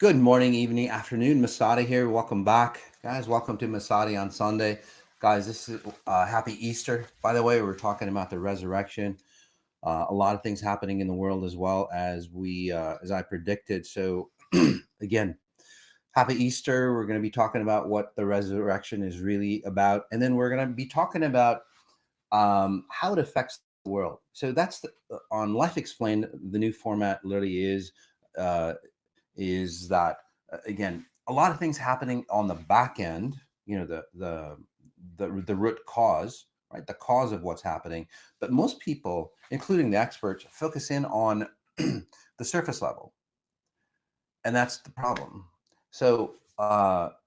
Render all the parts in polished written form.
Good morning, evening, afternoon. Masati here. Welcome back, guys. Welcome to Masati on Sunday. Guys, this is happy Easter. By the way, we're talking about the resurrection. A lot of things happening in the world as well as I predicted. So again, happy Easter. We're going to be talking about what the resurrection is really about. And then we're going to be talking about how it affects the world. So that's on Life Explained. The new format literally uh, is that again a lot of things happening on the back end, you know, the root cause, right, the cause of what's happening, but most people, including the experts, focus in on the surface level, and that's the problem. So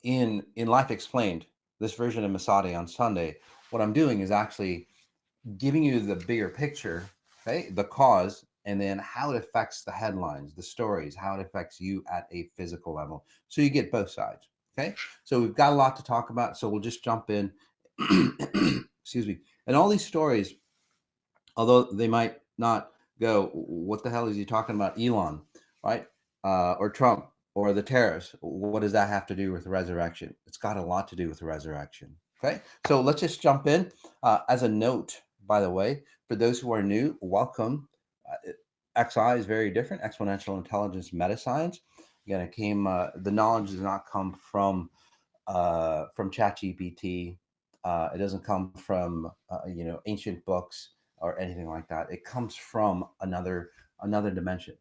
in Life Explained, this version of Masadi on Sunday, what I'm doing is actually giving you the bigger picture, okay, the cause, and then how it affects the headlines, the stories, how it affects you at a physical level. So you get both sides. Okay. So we've got a lot to talk about. So we'll just jump in. Excuse me. And all these stories, although they might not go, what the hell is he talking about? Elon, right? Or Trump or the tariffs. What does that have to do with resurrection? It's got a lot to do with resurrection. Okay. So let's just jump in. As a note, by the way, for those who are new, welcome. XI is very different. Exponential Intelligence Meta Science. Again, it came. The knowledge does not come from ChatGPT. It doesn't come from ancient books or anything like that. It comes from another dimension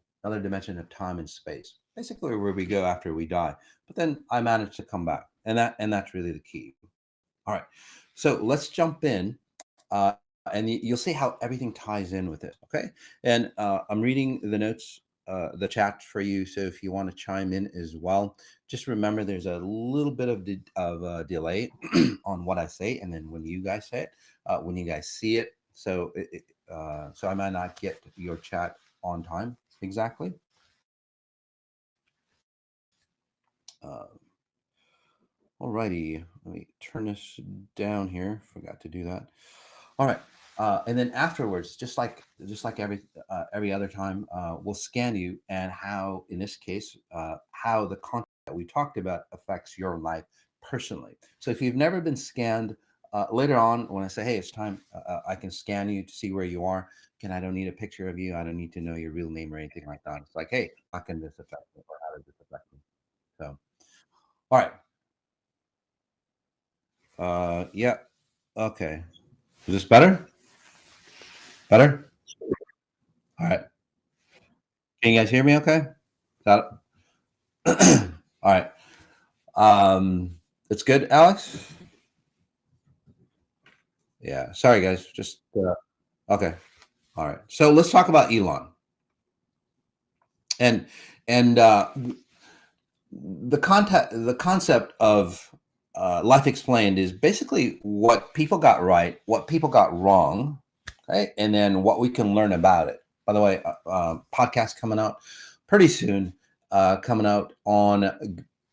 of time and space. Basically, where we go after we die. But then I managed to come back, and that's really the key. All right, so let's jump in. And you'll see how everything ties in with it. Okay, and I'm reading the notes, the chat for you. So if you want to chime in as well, just remember there's a little bit of delay on what I say, and then when you guys say it, when you guys see it. So I might not get your chat on time exactly. Uh, Alrighty, let me turn this down here. Forgot to do that. All right, and then afterwards, just like every other time, we'll scan you and how, in this case, how the content that we talked about affects your life personally. So if you've never been scanned, later on when I say, hey, it's time, I can scan you to see where you are. Again, I don't need a picture of you. I don't need to know your real name or anything like that. It's like, hey, how can this affect me, or how does this affect me? So, all right. Yeah. Okay. Is this better? Better? All right. Can you guys hear me okay? That all right. It's good, Alex? Yeah. Sorry guys. Just okay. All right. So let's talk about Elon. And and the concept of life explained is basically what people got right, what people got wrong, okay, and then what we can learn about it. By the way, podcast coming out pretty soon, coming out on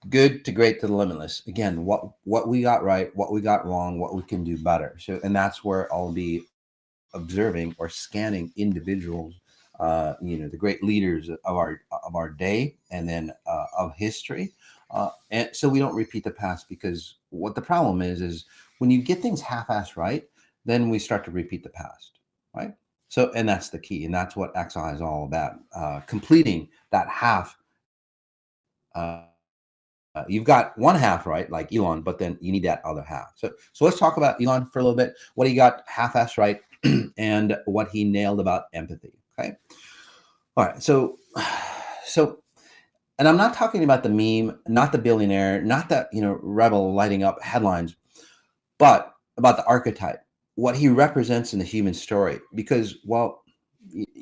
good to great to the limitless. Again, what we got right, what we got wrong, what we can do better. So, and that's where I'll be observing or scanning individuals, the great leaders of our day, and then of history, and so we don't repeat the past. Because what the problem is when you get things half-assed right, then we start to repeat the past, right? So, and that's the key, and that's what XI is all about, completing that half. You've got one half right, like Elon, but then you need that other half. So let's talk about Elon for a little bit. What he got half-assed right, and what he nailed about empathy. Okay. All right. So, and I'm not talking about the meme, not the billionaire, not the rebel lighting up headlines, but about the archetype, what he represents in the human story. Because, well,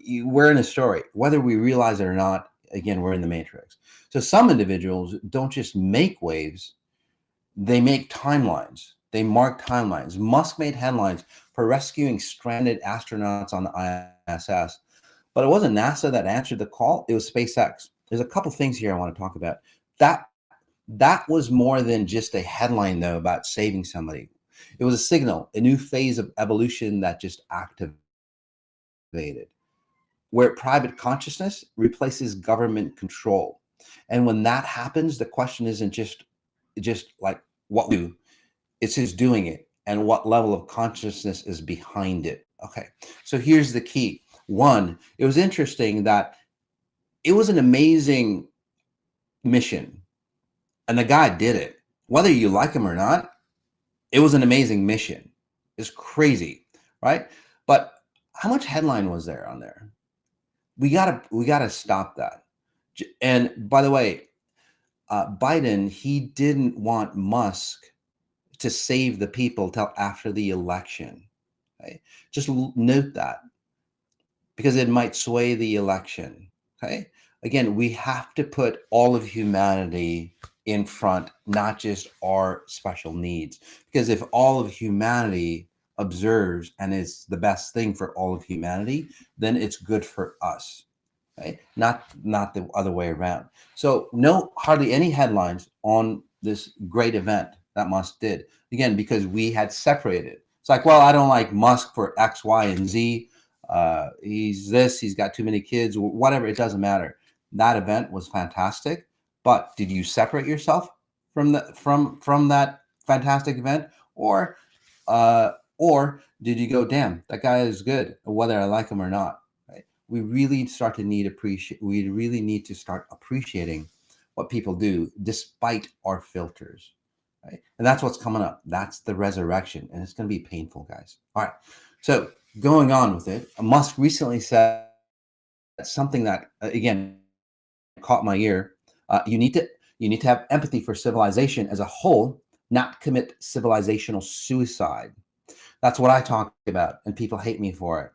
we're in a story, whether we realize it or not. Again, we're in the matrix. So some individuals don't just make waves, they make timelines. They mark timelines. Musk made headlines for rescuing stranded astronauts on the ISS. But it wasn't NASA that answered the call. It was SpaceX. There's a couple things here I want to talk about. That was more than just a headline, though, about saving somebody. It was a signal, a new phase of evolution that just activated, where private consciousness replaces government control. And when that happens, the question isn't just like what we do, it's who's doing it and what level of consciousness is behind it. Okay, so here's the key. One, it was interesting that it was an amazing mission, and the guy did it. Whether you like him or not, it was an amazing mission. It's crazy, right? But how much headline was there on there? We gotta stop that. And by the way, Biden, he didn't want Musk to save the people till after the election. Okay? Just note that, because it might sway the election. Okay. Again, we have to put all of humanity in front, not just our special needs. Because if all of humanity observes and is the best thing for all of humanity, then it's good for us. Right? Not the other way around. So no, hardly any headlines on this great event that Musk did. Again, because we had separated. It's like, well, I don't like Musk for X, Y, and Z. He's this, he's got too many kids, whatever, it doesn't matter. That event was fantastic, but did you separate yourself from that fantastic event, or did you go, damn, that guy is good, whether I like him or not? Right? We really need to start appreciating what people do despite our filters. Right? And that's what's coming up. That's the resurrection, and it's going to be painful, guys. All right. So going on with it, Musk recently said something that, again, caught my ear. You need to have empathy for civilization as a whole, not commit civilizational suicide. That's what I talk about, and people hate me for it.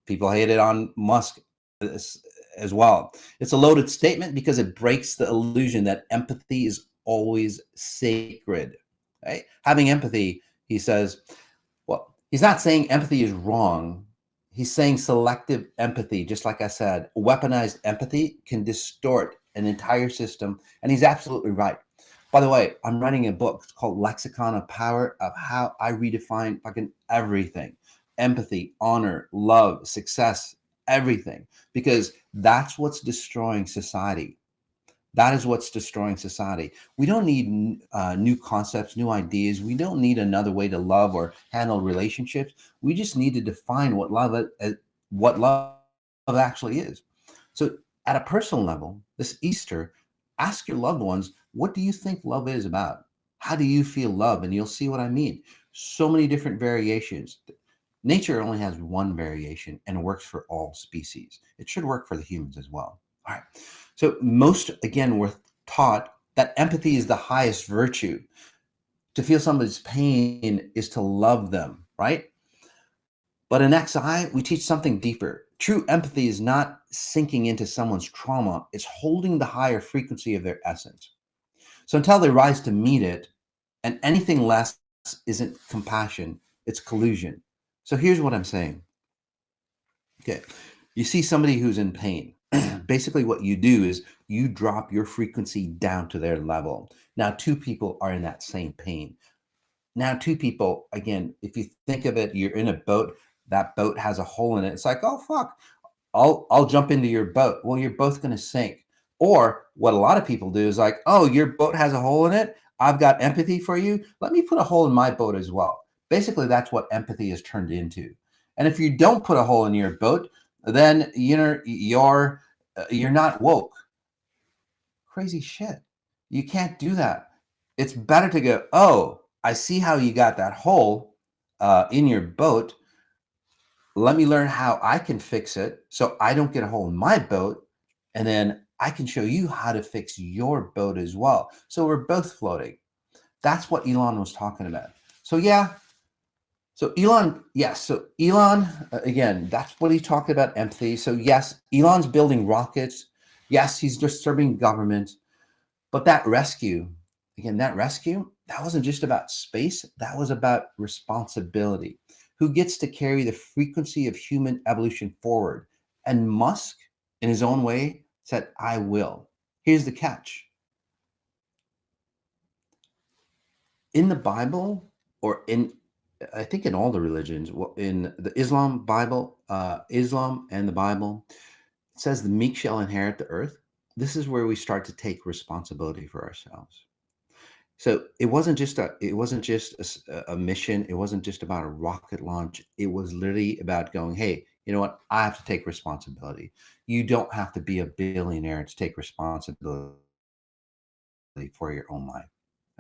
People hate it on Musk as well. It's a loaded statement because it breaks the illusion that empathy is always sacred. Right? Having empathy, he says, well, he's not saying empathy is wrong. He's saying selective empathy, just like I said, weaponized empathy can distort an entire system. And he's absolutely right. By the way, I'm writing a book called Lexicon of Power, of how I redefine fucking everything: empathy, honor, love, success, everything, because that's what's destroying society. That is what's destroying society. We don't need new concepts, new ideas. We don't need another way to love or handle relationships. We just need to define what love actually is. So, at a personal level, this Easter, ask your loved ones, what do you think love is about? How do you feel love? And you'll see what I mean. So many different variations. Nature only has one variation and works for all species. It should work for the humans as well. All right. So most, again, we're taught that empathy is the highest virtue. To feel somebody's pain is to love them, right? But in XI, we teach something deeper. True empathy is not sinking into someone's trauma. It's holding the higher frequency of their essence. So until they rise to meet it, and anything less isn't compassion, it's collusion. So here's what I'm saying. Okay. You see somebody who's in pain. Basically, what you do is you drop your frequency down to their level. Now, two people are in that same pain. Now, two people, again, if you think of it, you're in a boat, that boat has a hole in it. It's like, oh, fuck, I'll jump into your boat. Well, you're both going to sink. Or what a lot of people do is like, oh, your boat has a hole in it. I've got empathy for you. Let me put a hole in my boat as well. Basically, that's what empathy is turned into. And if you don't put a hole in your boat, then you're not woke. Crazy shit. You can't do that. It's better to go, oh, I see how you got that hole in your boat. Let me learn how I can fix it so I don't get a hole in my boat. And then I can show you how to fix your boat as well. So we're both floating. That's what Elon was talking about. So, yeah. So Elon, yes. So Elon, again, that's what he talked about, empathy. So yes, Elon's building rockets. Yes, he's disturbing government. But that rescue, again, that wasn't just about space. That was about responsibility. Who gets to carry the frequency of human evolution forward? And Musk, in his own way, said, I will. Here's the catch. In the Bible, or I think in all the religions, in the Islam and the Bible, it says the meek shall inherit the earth. this is where we start to take responsibility for ourselves. So it wasn't just a mission. It wasn't just about a rocket launch. It was literally about going, hey, you know what? I have to take responsibility. You don't have to be a billionaire to take responsibility for your own life.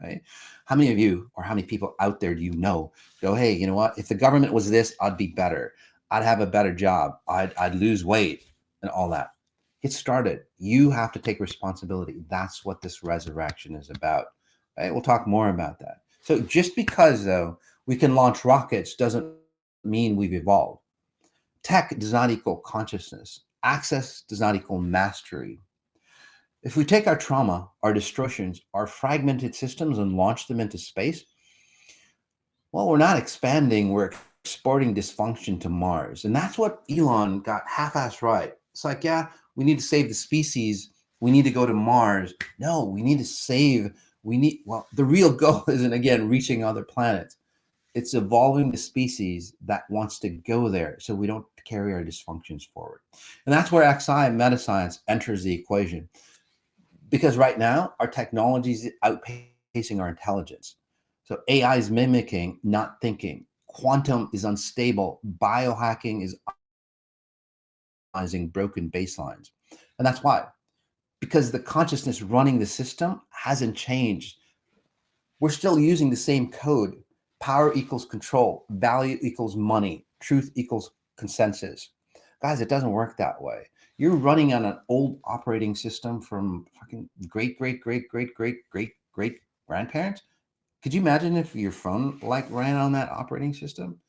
Right? How many of you or how many people out there do you know go, hey, you know what? If the government was this, I'd be better. I'd have a better job. I'd lose weight and all that. Get started. You have to take responsibility. That's what this resurrection is about. Right? We'll talk more about that. So just because though we can launch rockets doesn't mean we've evolved. Tech does not equal consciousness. Access does not equal mastery. If we take our trauma, our distortions, our fragmented systems and launch them into space, well, we're not expanding, we're exporting dysfunction to Mars. And that's what Elon got half-assed right. It's like, yeah, we need to save the species. We need to go to Mars. No, we need to save, well, the real goal isn't, again, reaching other planets. It's evolving the species that wants to go there so we don't carry our dysfunctions forward. And that's where XI metascience enters the equation. Because right now, our technology is outpacing our intelligence. So AI is mimicking, not thinking. Quantum is unstable. Biohacking is optimizing broken baselines. And that's why. Because the consciousness running the system hasn't changed. We're still using the same code. Power equals control. Value equals money. Truth equals consensus. Guys, it doesn't work that way. You're running on an old operating system from fucking great grandparents. Could you imagine if your phone like ran on that operating system?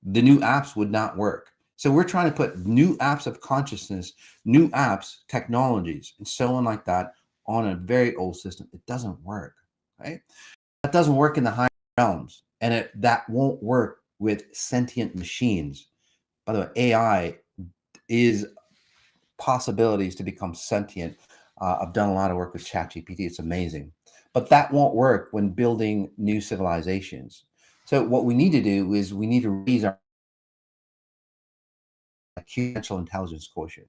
The new apps would not work. So we're trying to put new apps of consciousness, new apps, technologies, and so on like that on a very old system. It doesn't work, right? That doesn't work in the higher realms, and that won't work with sentient machines. By the way, AI is possibilities to become sentient. I've done a lot of work with ChatGPT. It's amazing. But that won't work when building new civilizations. So what we need to do is we need to raise our Xponential Intelligence quotient.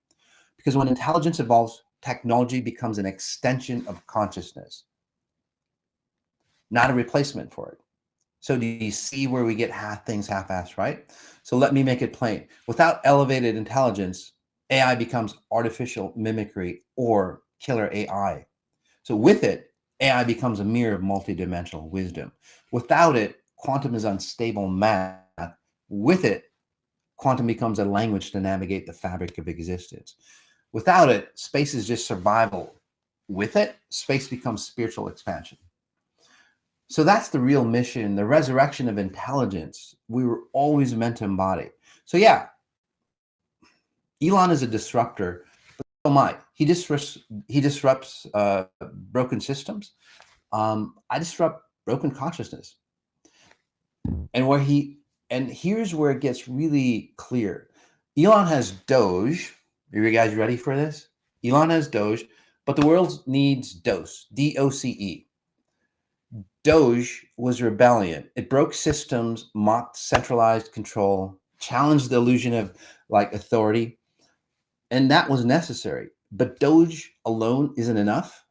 Because when intelligence evolves, technology becomes an extension of consciousness, not a replacement for it. So do you see where we get things half-assed, right? So let me make it plain. Without elevated intelligence, AI becomes artificial mimicry or killer AI. So with it, AI becomes a mirror of multidimensional wisdom. Without it, quantum is unstable math. With it, quantum becomes a language to navigate the fabric of existence. Without it, space is just survival. With it, space becomes spiritual expansion. So that's the real mission, the resurrection of intelligence we were always meant to embody. So yeah, Elon is a disruptor, but so am I. He disrupts broken systems. I disrupt broken consciousness. And here's where it gets really clear. Elon has Doge. Are you guys ready for this? Elon has Doge, but the world needs DOCE, D-O-C-E. Doge was rebellion. It broke systems, mocked centralized control, challenged the illusion of like authority, and that was necessary. But Doge alone isn't enough,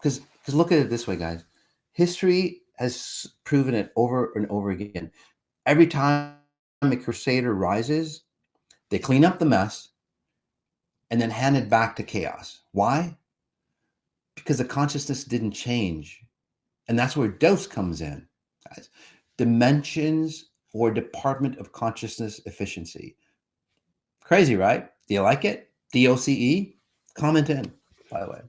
because look at it this way, guys. History has proven it over and over again. Every time a crusader rises, they clean up the mess and then hand it back to chaos. Why? Because the consciousness didn't change. And that's where DOCE comes in, guys. Dimensions or Department of Consciousness Efficiency. Crazy, right? Do you like it? DOCE? Comment in, by the way.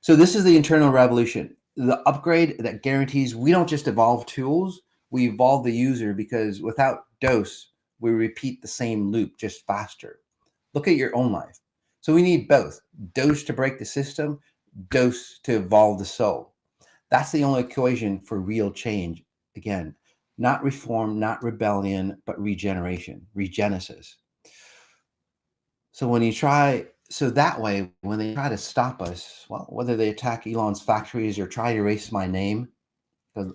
So this is the internal revolution, the upgrade that guarantees we don't just evolve tools, we evolve the user, because without DOCE, we repeat the same loop just faster. Look at your own life. So we need both, DOCE to break the system, DOCE to evolve the soul. That's the only equation for real change. Again, not reform, not rebellion, but regeneration, regenesis. So that way, when they try to stop us, well, whether they attack Elon's factories or try to erase my name, because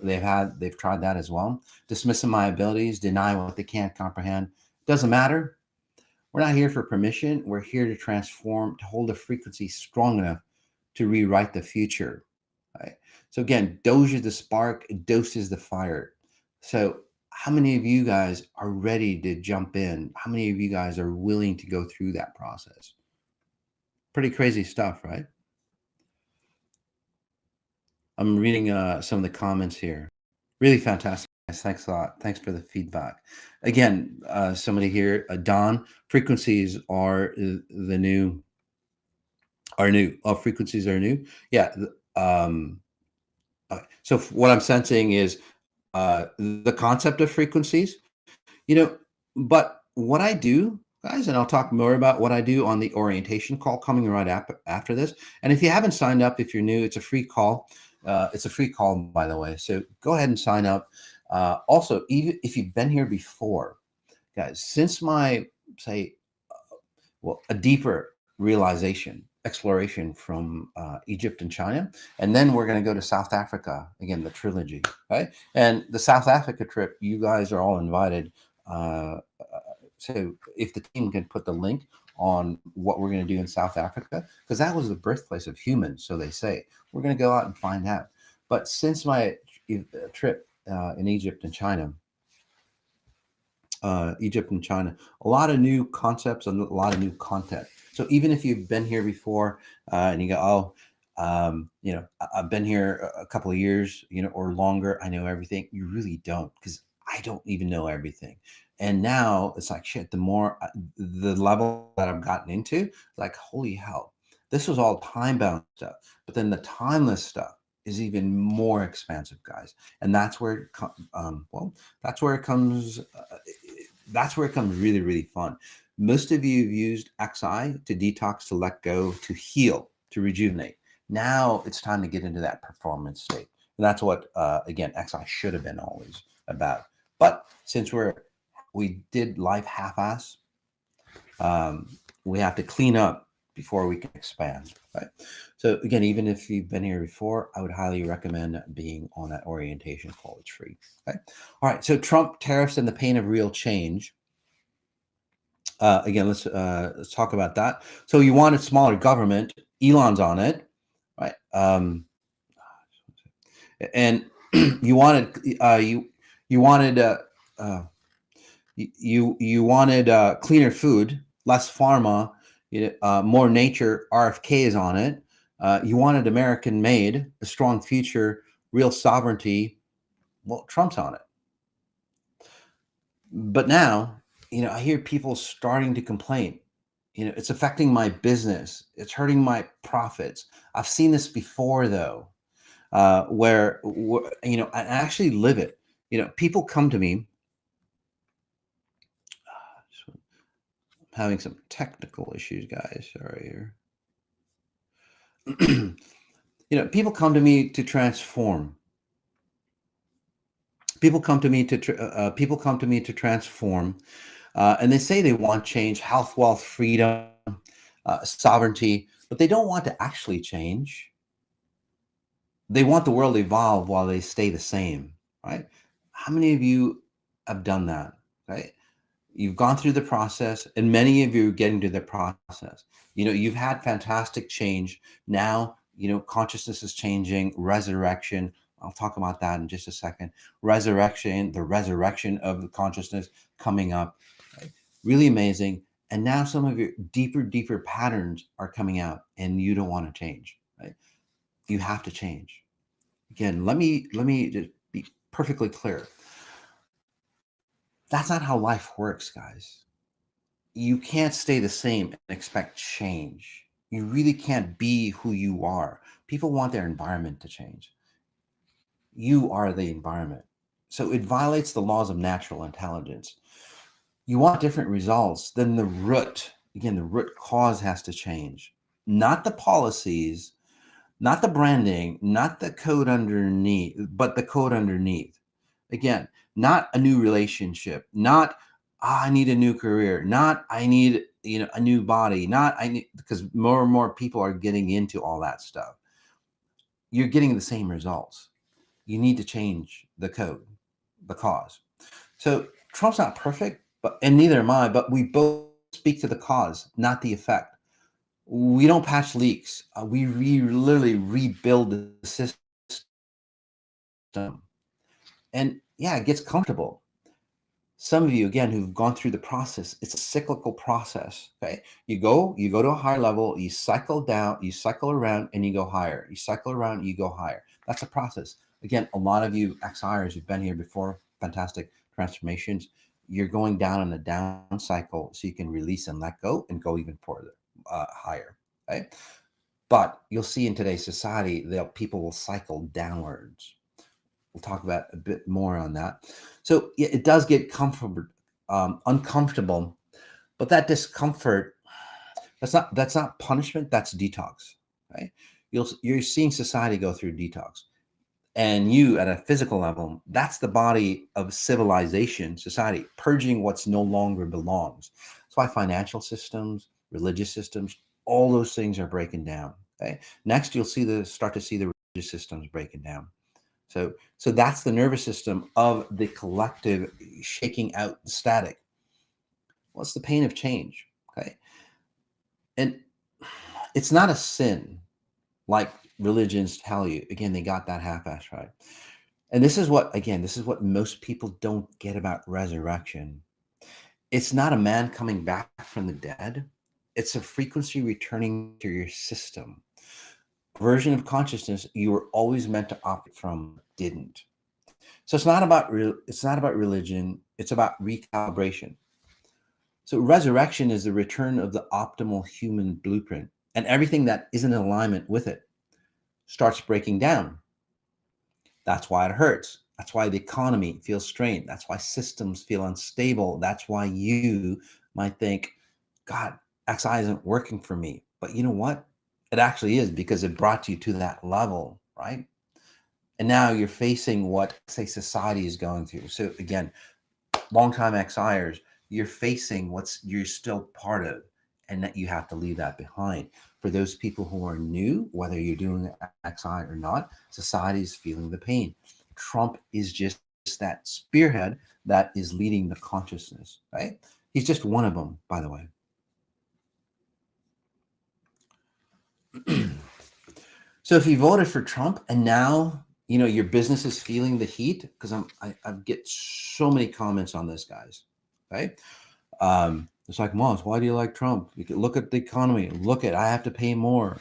they've tried that as well, dismissing my abilities, deny what they can't comprehend, doesn't matter. We're not here for permission. We're here to transform, to hold a frequency strong enough to rewrite the future, right? So again, Doge is the spark, Dose is the fire. So how many of you guys are ready to jump in? How many of you guys are willing to go through that process? Pretty crazy stuff, right? I'm reading some of the comments here. Really fantastic. Thanks a lot. Thanks for the feedback. Again, somebody here, Don, frequencies the new, are new. Oh, frequencies are new. Yeah. So what I'm sensing is the concept of frequencies, you know, but what I do, guys, and I'll talk more about what I do on the orientation call coming right after this. And if you haven't signed up, if you're new, it's a free call. It's a free call, by the way. So go ahead and sign up. Also, even if you've been here before, guys, since my, say, a deeper realization, exploration from Egypt and China. And then we're going to go to South Africa, again, the trilogy, right? And the South Africa trip, you guys are all invited. So if the team can put the link on what we're going to do in South Africa, because that was the birthplace of humans, so they say. We're going to go out and find out. But since my trip in Egypt and China, a lot of new concepts and a lot of new content. So even if you've been here before and you go, I've been here a couple of years, or longer, I know everything. You really don't, because I don't even know everything. And now it's like, shit, the level that I've gotten into, like, holy hell, this was all time bound stuff. But then the timeless stuff is even more expansive, guys. And that's where, that's where it comes. That's where it comes really, really fun. Most of you have used XI to detox, to let go, to heal, to rejuvenate. Now it's time to get into that performance state. And that's what, again, XI should have been always about. But since we did life half-ass, we have to clean up before we can expand, right? So again, even if you've been here before, I would highly recommend being on that orientation call. It's free. Okay. All right. So Trump, tariffs, and the pain of real change. Again, let's talk about that. So you wanted smaller government. Elon's on it, right? And you wanted you wanted you wanted cleaner food, less pharma, more nature. RFK is on it. You wanted American made, a strong future, real sovereignty. Well, Trump's on it. But now, I hear people starting to complain. It's affecting my business. It's hurting my profits. I've seen this before, though, where I actually live it. People come to me. I'm having some technical issues, guys. Sorry here. People come to me to transform. People come to me to transform, and they say they want change, health, wealth, freedom, sovereignty, but they don't want to actually change. They want the world to evolve while they stay the same, right? How many of you have done that, right? You've gone through the process, and many of you are getting to the process. You've had fantastic change. Now, consciousness is changing, resurrection. I'll talk about that in just a second. Resurrection, the resurrection of the consciousness coming up. Right? Really amazing. And now some of your deeper patterns are coming out, and you don't want to change, right? You have to change. Again, let me just be perfectly clear. That's not how life works, guys. You can't stay the same and expect change. You really can't be who you are. People want their environment to change. You are the environment. So it violates the laws of natural intelligence. You want different results, then the root cause has to change. Not the policies, not the branding, not the code underneath, but the code underneath. Again, not a new relationship, not I need a new career, not I need a new body, not I need, because more and more people are getting into all that stuff. You're getting the same results. You need to change the code, the cause. So Trump's not perfect, and neither am I, but we both speak to the cause, not the effect. We don't patch leaks. We literally rebuild the system. And yeah, it gets comfortable. Some of you, again, who've gone through the process, it's a cyclical process. Okay. You go to a higher level, you cycle down, you cycle around, and you go higher. You cycle around, you go higher. That's a process. Again, a lot of you XIers who've been here before, fantastic transformations, you're going down in a down cycle so you can release and let go and go even further, higher. Okay. But you'll see in today's society that people will cycle downwards. We'll talk about a bit more on that. So it does get uncomfortable, but that discomfort, that's not punishment, that's detox, right? You're seeing society go through detox. And you at a physical level, that's the body of civilization, society, purging what's no longer belongs. That's why financial systems, religious systems, all those things are breaking down. Okay. Next, you'll start to see the religious systems breaking down. So that's the nervous system of the collective shaking out the static. What's the pain of change? Okay. And it's not a sin like religions tell you. Again, they got that half-ass right. And this is what most people don't get about resurrection. It's not a man coming back from the dead. It's a frequency returning to your system. A version of consciousness you were always meant to operate from, didn't. So it's not about religion, it's about recalibration. So resurrection is the return of the optimal human blueprint, and everything that isn't in alignment with it starts breaking down. That's why it hurts. That's why the economy feels strained. That's why systems feel unstable. That's why you might think, God, XI isn't working for me. But you know what? It actually is, because it brought you to that level, right? And now you're facing what, say, society is going through. So again, longtime XIers, you're facing what's you're still part of, and that you have to leave that behind. For those people who are new, whether you're doing XI or not, society is feeling the pain. Trump is just that spearhead that is leading the consciousness, right? He's just one of them, by the way. So if you voted for Trump and now your business is feeling the heat, because I get so many comments on this, guys. Right? It's like, Moss, why do you like Trump? You can look at the economy. I have to pay more.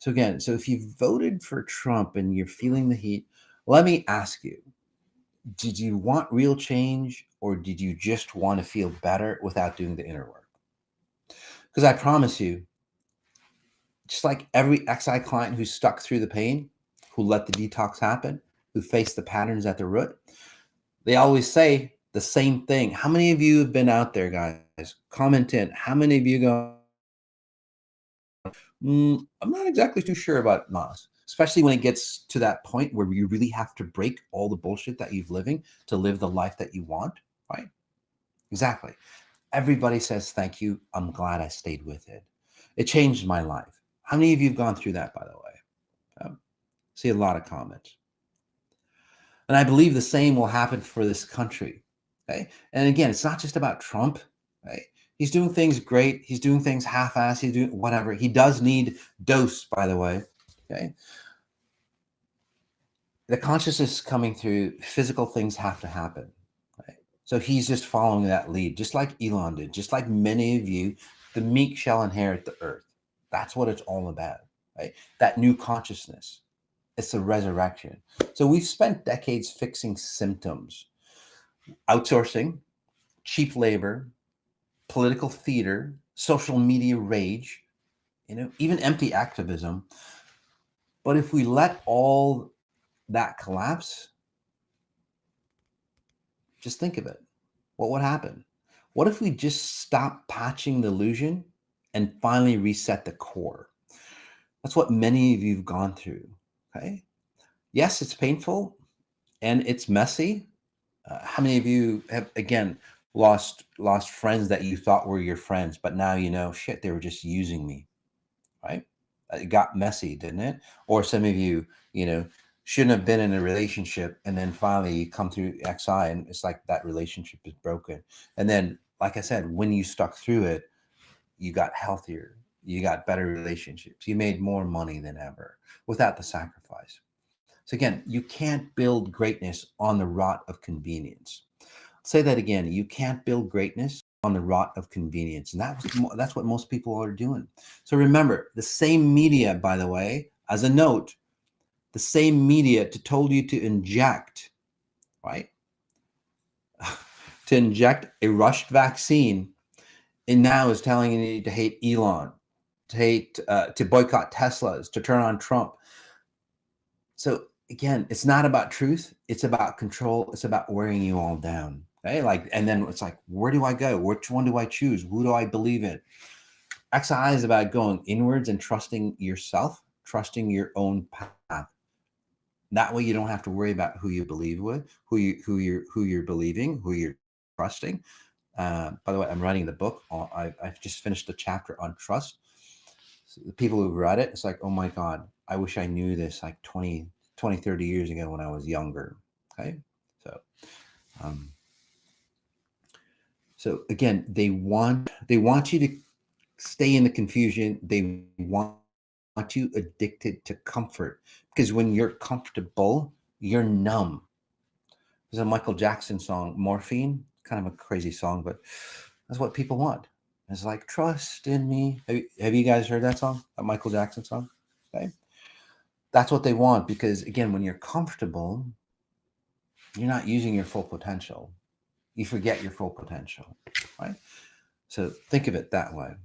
So again, so if you voted for Trump and you're feeling the heat, let me ask you: did you want real change, or did you just want to feel better without doing the inner work? Because I promise you, just like every XI client who stuck through the pain, who let the detox happen, who faced the patterns at the root, they always say the same thing. How many of you have been out there, guys? Comment in. How many of you go, I'm not exactly too sure about MOS, especially when it gets to that point where you really have to break all the bullshit that you've living to live the life that you want, right? Exactly. Everybody says, thank you. I'm glad I stayed with it. It changed my life. How many of you have gone through that, by the way? See a lot of comments. And I believe the same will happen for this country. Okay. And again, it's not just about Trump. Right? He's doing things great. He's doing things half-assed. He's doing whatever. He does need dose, by the way. Okay. The consciousness coming through, physical things have to happen. Right? So he's just following that lead, just like Elon did, just like many of you. The meek shall inherit the earth. That's what it's all about. Right? That new consciousness. It's a resurrection. So we've spent decades fixing symptoms, outsourcing, cheap labor, political theater, social media rage, even empty activism. But if we let all that collapse, just think of it. What would happen? What if we just stop patching the illusion and finally reset the core? That's what many of you have gone through. Okay. Yes, it's painful and it's messy. How many of you have, again, lost friends that you thought were your friends, but now shit, they were just using me, right? It got messy, didn't it? Or some of you, shouldn't have been in a relationship, and then finally you come through XI, and it's like that relationship is broken. And then, like I said, when you stuck through it, you got healthier. You got better relationships. You made more money than ever without the sacrifice. So again, you can't build greatness on the rot of convenience. I'll say that again. You can't build greatness on the rot of convenience. And that's what most people are doing. So remember, the same media, by the way, as a note, the same media told you to inject, right? To inject a rushed vaccine, and now is telling you to hate Elon, to boycott Teslas, to turn on Trump. So again, it's not about truth. It's about control. It's about wearing you all down. Okay, and then it's like, where do I go? Which one do I choose? Who do I believe in? XI is about going inwards and trusting yourself, trusting your own path. That way, you don't have to worry about who you believe with, who you're believing, who you're trusting. By the way, I'm writing the book. I've just finished a chapter on trust. So the people who've read it, it's like, oh my God, I wish I knew this like 20, 30 years ago when I was younger. Okay. So again, they want you to stay in the confusion. They want you addicted to comfort, because when you're comfortable, you're numb. There's a Michael Jackson song, Morphine, kind of a crazy song, but that's what people want. It's like, trust in me. Have you guys heard that song, that Michael Jackson song? Okay. That's what they want, because again, when you're comfortable, you're not using your full potential. You forget your full potential, right? So think of it that way.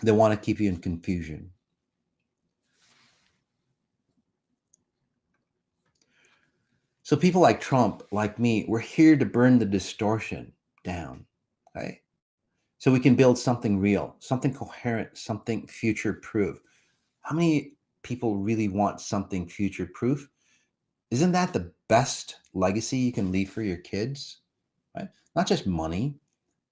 They want to keep you in confusion. So people like Trump, like me, we're here to burn the distortion down, okay? So we can build something real, something coherent, something future-proof. How many people really want something future-proof? Isn't that the best legacy you can leave for your kids, right? Not just money.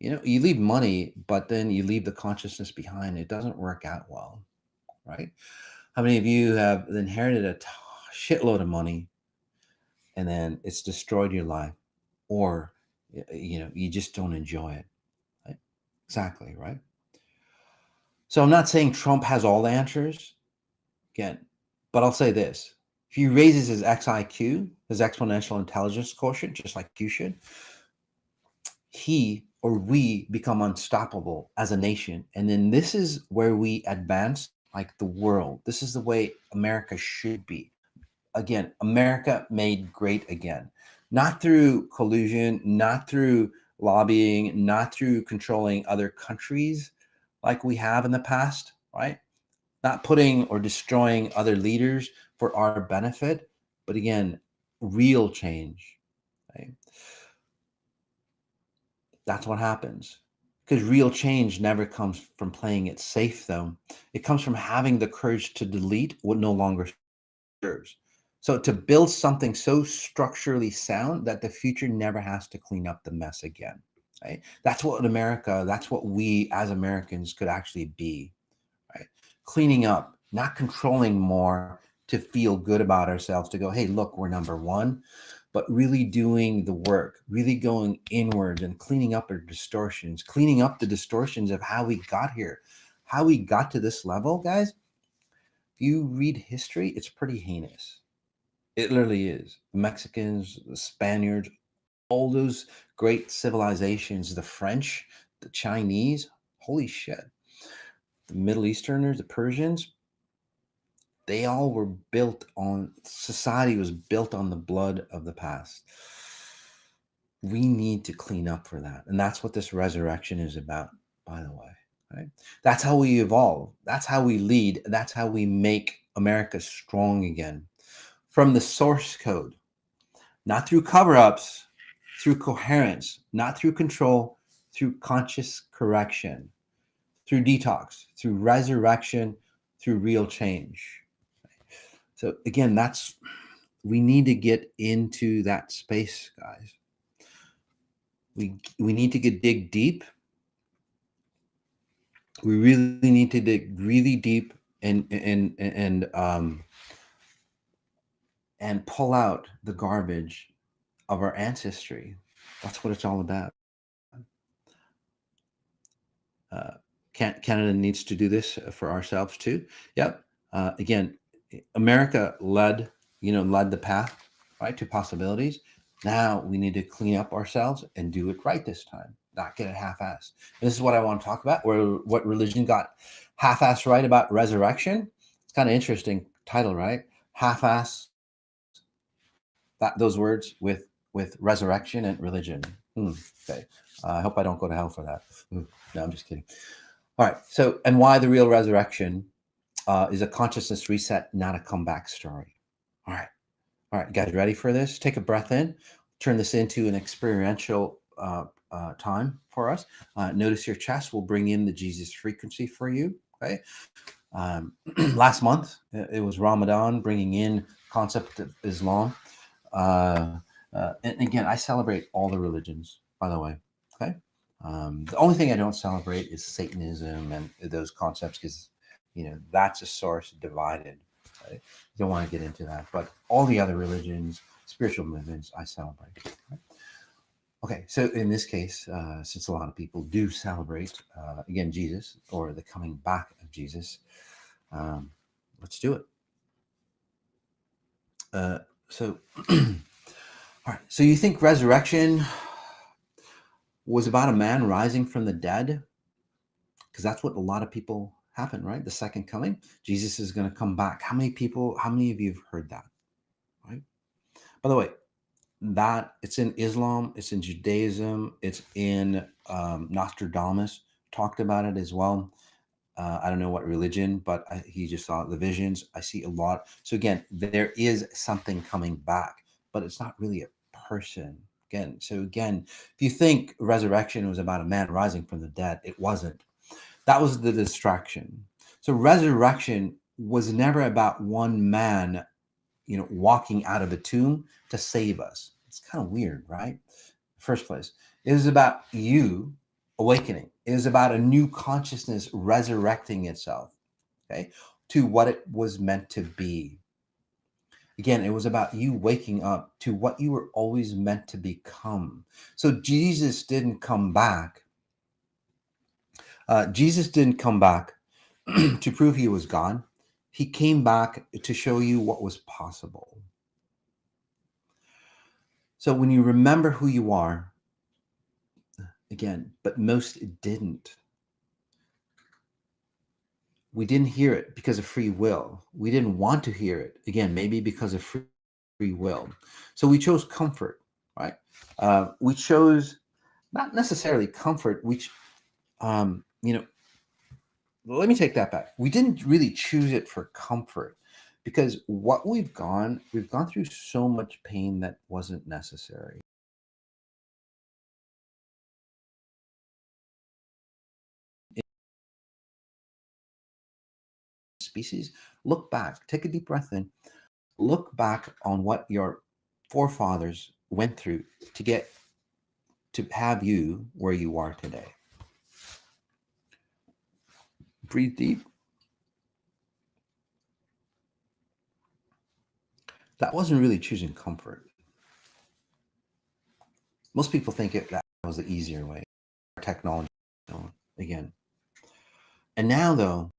You leave money, but then you leave the consciousness behind. It doesn't work out well, right? How many of you have inherited a shitload of money and then it's destroyed your life, or you just don't enjoy it, right? Exactly, right? So I'm not saying Trump has all the answers again, but I'll say this: if he raises his XIQ, his exponential intelligence quotient, just like you should, he or we become unstoppable as a nation. And then this is where we advance like the world. This is the way America should be. Again, America made great again, not through collusion, not through lobbying, not through controlling other countries like we have in the past, right? Not putting or destroying other leaders for our benefit, but again, real change, right? That's what happens. Because real change never comes from playing it safe, though. It comes from having the courage to delete what no longer serves. So to build something so structurally sound that the future never has to clean up the mess again. Right? That's what we as Americans could actually be, right? Cleaning up, not controlling more to feel good about ourselves, to go, hey, look, we're number one, but really doing the work, really going inward and cleaning up our distortions, cleaning up the distortions of how we got here, how we got to this level, guys. If you read history, it's pretty heinous. It literally is. The Mexicans, the Spaniards, all those great civilizations, the French, the Chinese, holy shit. The Middle Easterners, the Persians, they all were built on, society was built on the blood of the past. We need to clean up for that. And that's what this resurrection is about, by the way. Right? That's how we evolve. That's how we lead. That's how we make America strong again. From the source code, not through cover-ups, through coherence, not through control, through conscious correction, through detox, through resurrection, through real change. So again, we need to get into that space, guys. We need to dig deep. We really need to dig really deep and pull out the garbage of our ancestry. That's what it's all about. Canada needs to do this for ourselves too. Yep. Again, America led the path, right, to possibilities. Now we need to clean up ourselves and do it right this time, not get it half-assed. This is what I want to talk about, where what religion got half-assed right about resurrection. It's kind of interesting title, right? Half-ass those words with resurrection and religion. Okay. I hope I don't go to hell for that. No, I'm just kidding. All right. So, and why the real resurrection is a consciousness reset, not a comeback story. All right. All right, guys, ready for this? Take a breath in. Turn this into an experiential time for us. Notice your chest. We'll bring in the Jesus frequency for you. Okay. Last month, it was Ramadan, bringing in concept of Islam. And again, I celebrate all the religions, by the way. Okay. The only thing I don't celebrate is Satanism and those concepts, because that's a source divided. Right? You don't want to get into that, but all the other religions, spiritual movements, I celebrate. Right? Okay, so in this case, since a lot of people do celebrate again Jesus, or the coming back of Jesus, let's do it. So, all right. So you think resurrection was about a man rising from the dead? Because that's what a lot of people happen, right? The second coming, Jesus is going to come back. How many of you have heard that, right? By the way, that it's in Islam, it's in Judaism, it's in Nostradamus talked about it as well. I don't know what religion, but he just saw the visions. I see a lot. So again, there is something coming back, but it's not really a person. Again, if you think resurrection was about a man rising from the dead, it wasn't. That was the distraction. So resurrection was never about one man, walking out of a tomb to save us. It's kind of weird, right? First place. It was about you awakening. It was about a new consciousness resurrecting itself, okay, to what it was meant to be. Again, it was about you waking up to what you were always meant to become. So Jesus didn't come back. Jesus didn't come back to prove he was God. He came back to show you what was possible. So when you remember who you are, again, but most didn't. We didn't hear it because of free will. We didn't want to hear it, again, maybe because of free will. So we chose comfort, right? We chose not necessarily comfort, which, let me take that back. We didn't really choose it for comfort, because what we've gone through so much pain that wasn't necessary. Species, look back, take a deep breath in, look back on what your forefathers went through to get to have you where you are today. Breathe deep. That wasn't really choosing comfort. Most people think that was the easier way. Technology, again. And now, though,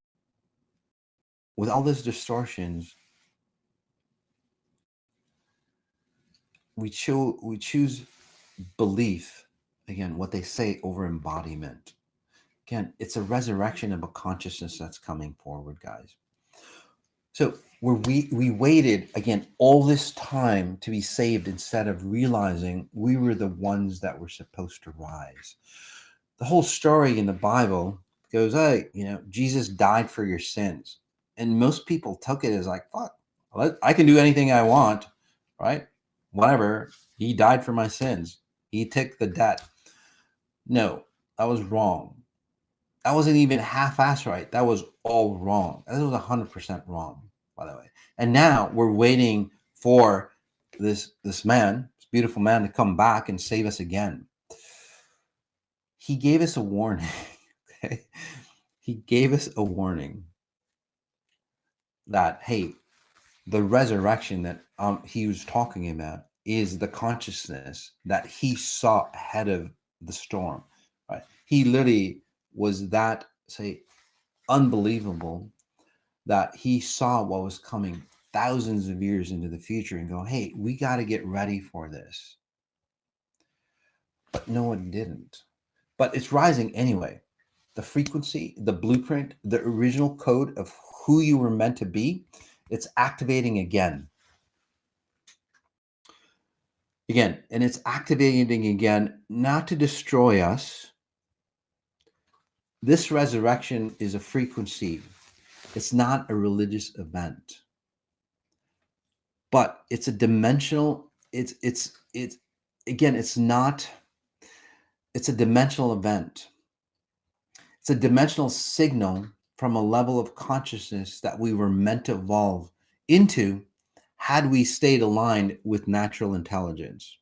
with all those distortions, we choose belief, again, what they say, over embodiment. Again, it's a resurrection of a consciousness that's coming forward, guys. So we waited, again, all this time to be saved, instead of realizing we were the ones that were supposed to rise. The whole story in the Bible goes, hey, Jesus died for your sins. And most people took it as like, fuck, I can do anything I want, right? Whatever. He died for my sins. He took the debt. No, that was wrong. That wasn't even half-assed right. That was all wrong. That was 100% wrong, by the way. And now we're waiting for this man, this beautiful man, to come back and save us again. He gave us a warning. Okay? He gave us a warning that, hey, the resurrection that he was talking about is the consciousness that he saw ahead of the storm. Right? He literally was that say, unbelievable that he saw what was coming thousands of years into the future and go, hey, we got to get ready for this. But no one didn't. But it's rising anyway. The frequency, the blueprint, the original code of who you were meant to be, it's activating again. Again, and it's activating again, not to destroy us. This resurrection is a frequency. It's not a religious event, but it's a dimensional, it's again, it's a dimensional event. It's a dimensional signal from a level of consciousness that we were meant to evolve into had we stayed aligned with natural intelligence.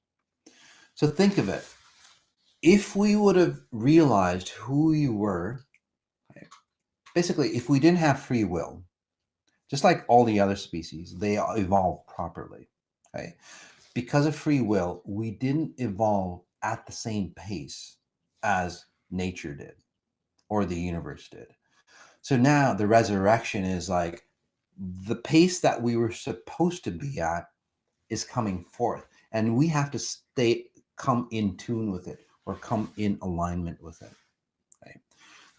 So think of it. If we would have realized who you were, right, basically, if we didn't have free will, just like all the other species, they evolved properly. Okay? Because of free will, we didn't evolve at the same pace as nature did or the universe did. So now the resurrection is like the pace that we were supposed to be at is coming forth, and we have to come in tune with it or come in alignment with it. Right?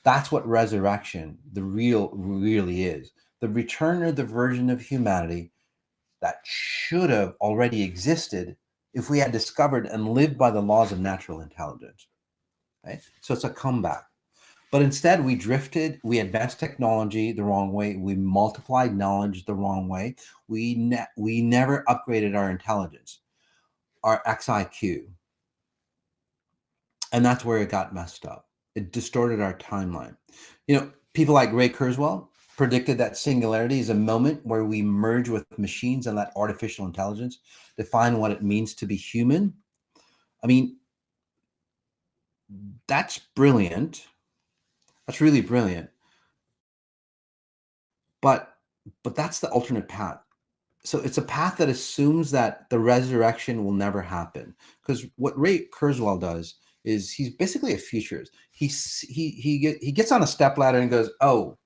That's what resurrection, really is. The return of the version of humanity that should have already existed if we had discovered and lived by the laws of natural intelligence. Right? So it's a comeback. But instead, we drifted, we advanced technology the wrong way, we multiplied knowledge the wrong way, we never upgraded our intelligence, our XIQ. And that's where it got messed up. It distorted our timeline. You know, people like Ray Kurzweil predicted that singularity is a moment where we merge with machines and let artificial intelligence define what it means to be human. I mean, that's brilliant. That's really brilliant. But that's the alternate path. So it's a path that assumes that the resurrection will never happen. Because what Ray Kurzweil does is he's basically a futurist. He gets on a stepladder and goes, "Oh,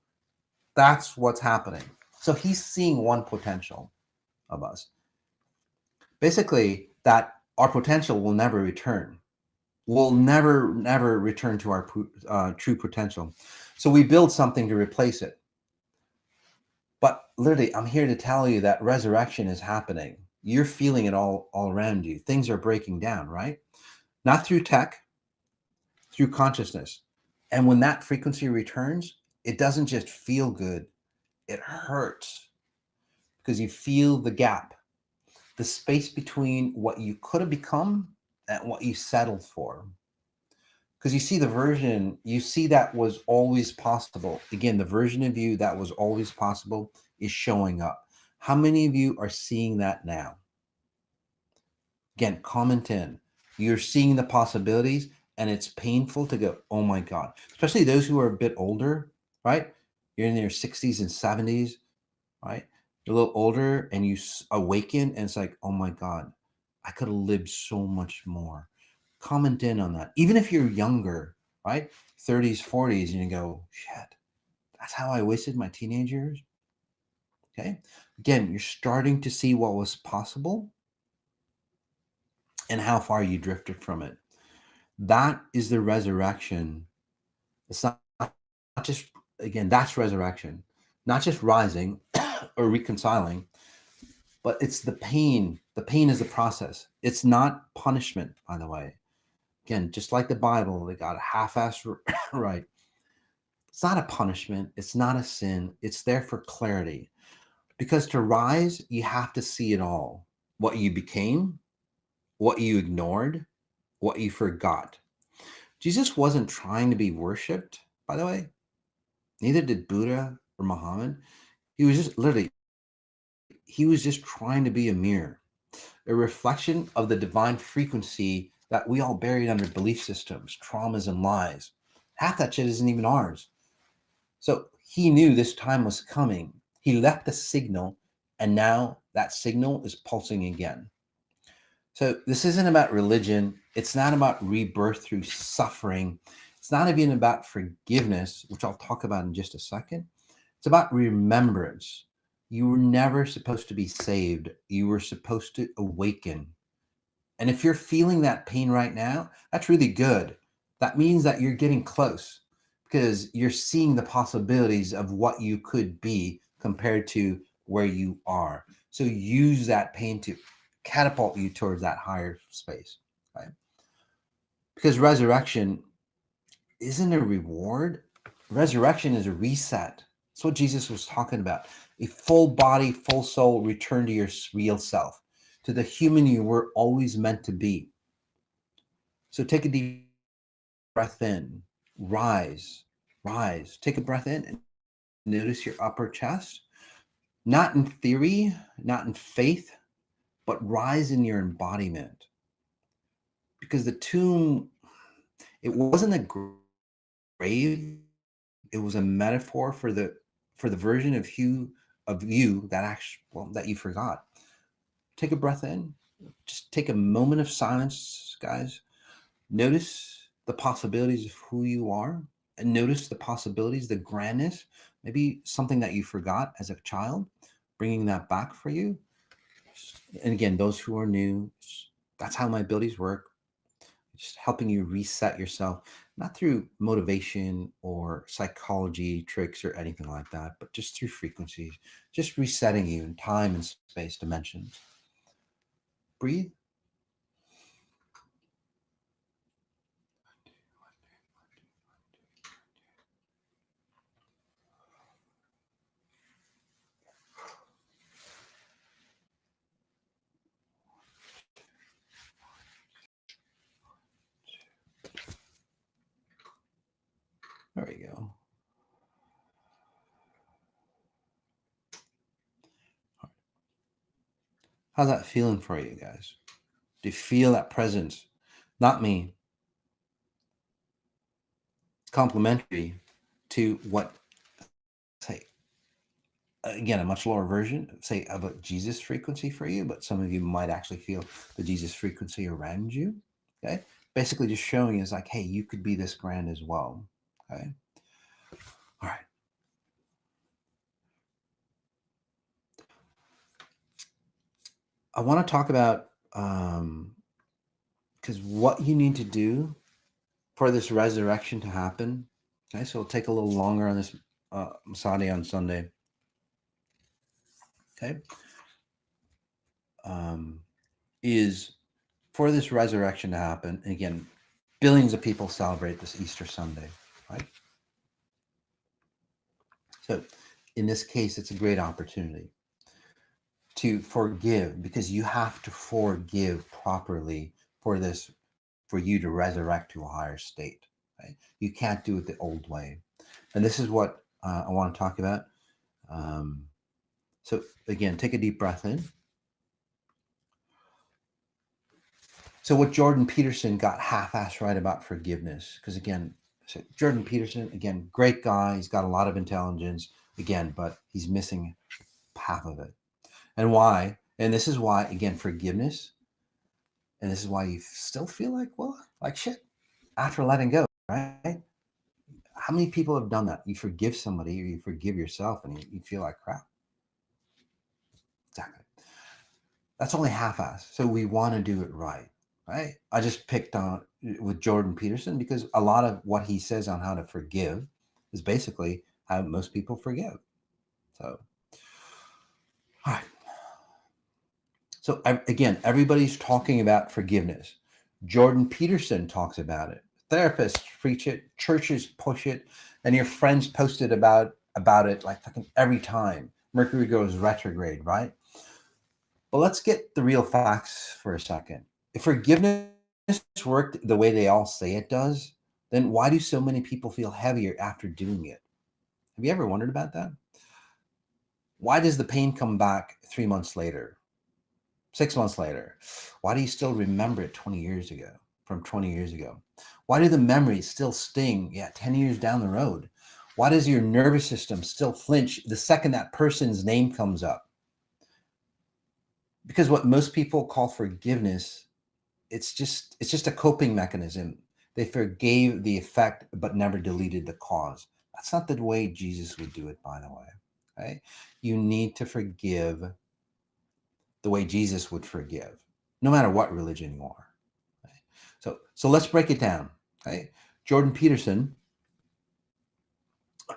that's what's happening." So he's seeing one potential of us. Basically, that our potential will never return. We'll never return to our true potential. So we build something to replace it. But literally, I'm here to tell you that resurrection is happening. You're feeling it all around you. Things are breaking down, right? Not through tech, through consciousness. And when that frequency returns, it doesn't just feel good, it hurts because you feel the gap, the space between what you could have become and what you settled for. Because you see the version, you see that was always possible. Again, the version of you that was always possible is showing up. How many of you are seeing that now? Again, comment in. You're seeing the possibilities, and it's painful to go, oh my God. Especially those who are a bit older, right? You're in your 60s and 70s, right? You're a little older and you awaken, and it's like, oh my God, I could have lived so much more. Comment in on that. Even if you're younger, right? 30s, 40s, and you go, shit, that's how I wasted my teenage years. Okay. Again, you're starting to see what was possible and how far you drifted from it. That is the resurrection. It's not just, again, that's resurrection, not just rising or reconciling, but it's the pain. The pain is the process. It's not punishment, by the way. Again, just like the Bible, they got a half-ass right. It's not a punishment. It's not a sin. It's there for clarity. Because to rise, you have to see it all. What you became, what you ignored, what you forgot. Jesus wasn't trying to be worshipped, by the way. Neither did Buddha or Muhammad. He was just trying to be a mirror, a reflection of the divine frequency that we all buried under belief systems, traumas, and lies. Half that shit isn't even ours. So he knew this time was coming. He left the signal, and now that signal is pulsing again. So this isn't about religion. It's not about rebirth through suffering. It's It's not even about forgiveness, which I'll talk about in just a second. It's about remembrance. You were never supposed to be saved. You were supposed to awaken. And if you're feeling that pain right now, that's really good. That means that you're getting close because you're seeing the possibilities of what you could be compared to where you are. So use that pain to catapult you towards that higher space, right? Because resurrection isn't a reward. Resurrection is a reset. That's what Jesus was talking about. A full body, full soul return to your real self, to the human you were always meant to be. So take a deep breath in, rise, rise. Take a breath in and notice your upper chest, not in theory, not in faith, but rise in your embodiment. Because the tomb, it wasn't a grave, it was a metaphor for the version of you that actually, well, that you forgot. Take a breath in. Just take a moment of silence, guys. Notice the possibilities of who you are, and notice the possibilities, the grandness, maybe something that you forgot as a child, bringing that back for you. And again, those who are new, that's how my abilities work. Just helping you reset yourself, not through motivation or psychology tricks or anything like that, but just through frequencies, just resetting you in time and space dimensions. Breathe. There we go. How's that feeling for you guys? Do you feel that presence? Not me. Complementary to what, say, again, a much lower version, say, of a Jesus frequency for you, but some of you might actually feel the Jesus frequency around you. Okay. Basically just showing is like, hey, you could be this grand as well. Okay. All right. I want to talk about because what you need to do for this resurrection to happen. Okay, so it'll take a little longer on this Masati on Sunday. Okay, is for this resurrection to happen. And again, billions of people celebrate this Easter Sunday, right? So in this case, it's a great opportunity to forgive, because you have to forgive properly for this, for you to resurrect to a higher state. Right? You can't do it the old way. And this is what I want to talk about. So again, take a deep breath in. So what Jordan Peterson got half-assed right about forgiveness, because again, so Jordan Peterson, again, great guy. He's got a lot of intelligence, again, but he's missing half of it. And why? And this is why, again, forgiveness. And this is why you still feel like, well, like shit after letting go, right? How many people have done that? You forgive somebody or you forgive yourself and you feel like crap. Exactly. That's only half-assed. So we want to do it right. Right? I just picked on with Jordan Peterson because a lot of what he says on how to forgive is basically how most people forgive. So, all right. So again, everybody's talking about forgiveness. Jordan Peterson talks about it. Therapists preach it. Churches push it, and your friends posted about it like fucking every time Mercury goes retrograde, right? But let's get the real facts for a second. If forgiveness worked the way they all say it does, then why do so many people feel heavier after doing it? Have you ever wondered about that? Why does the pain come back 3 months later, 6 months later? Why do you still remember it 20 years ago, from 20 years ago? Why do the memories still sting, 10 years down the road? Why does your nervous system still flinch the second that person's name comes up? Because what most people call forgiveness, it's just a coping mechanism. They forgave the effect, but never deleted the cause. That's not the way Jesus would do it, by the way. Okay? You need to forgive the way Jesus would forgive, no matter what religion you are. Okay? So let's break it down. Okay? Jordan Peterson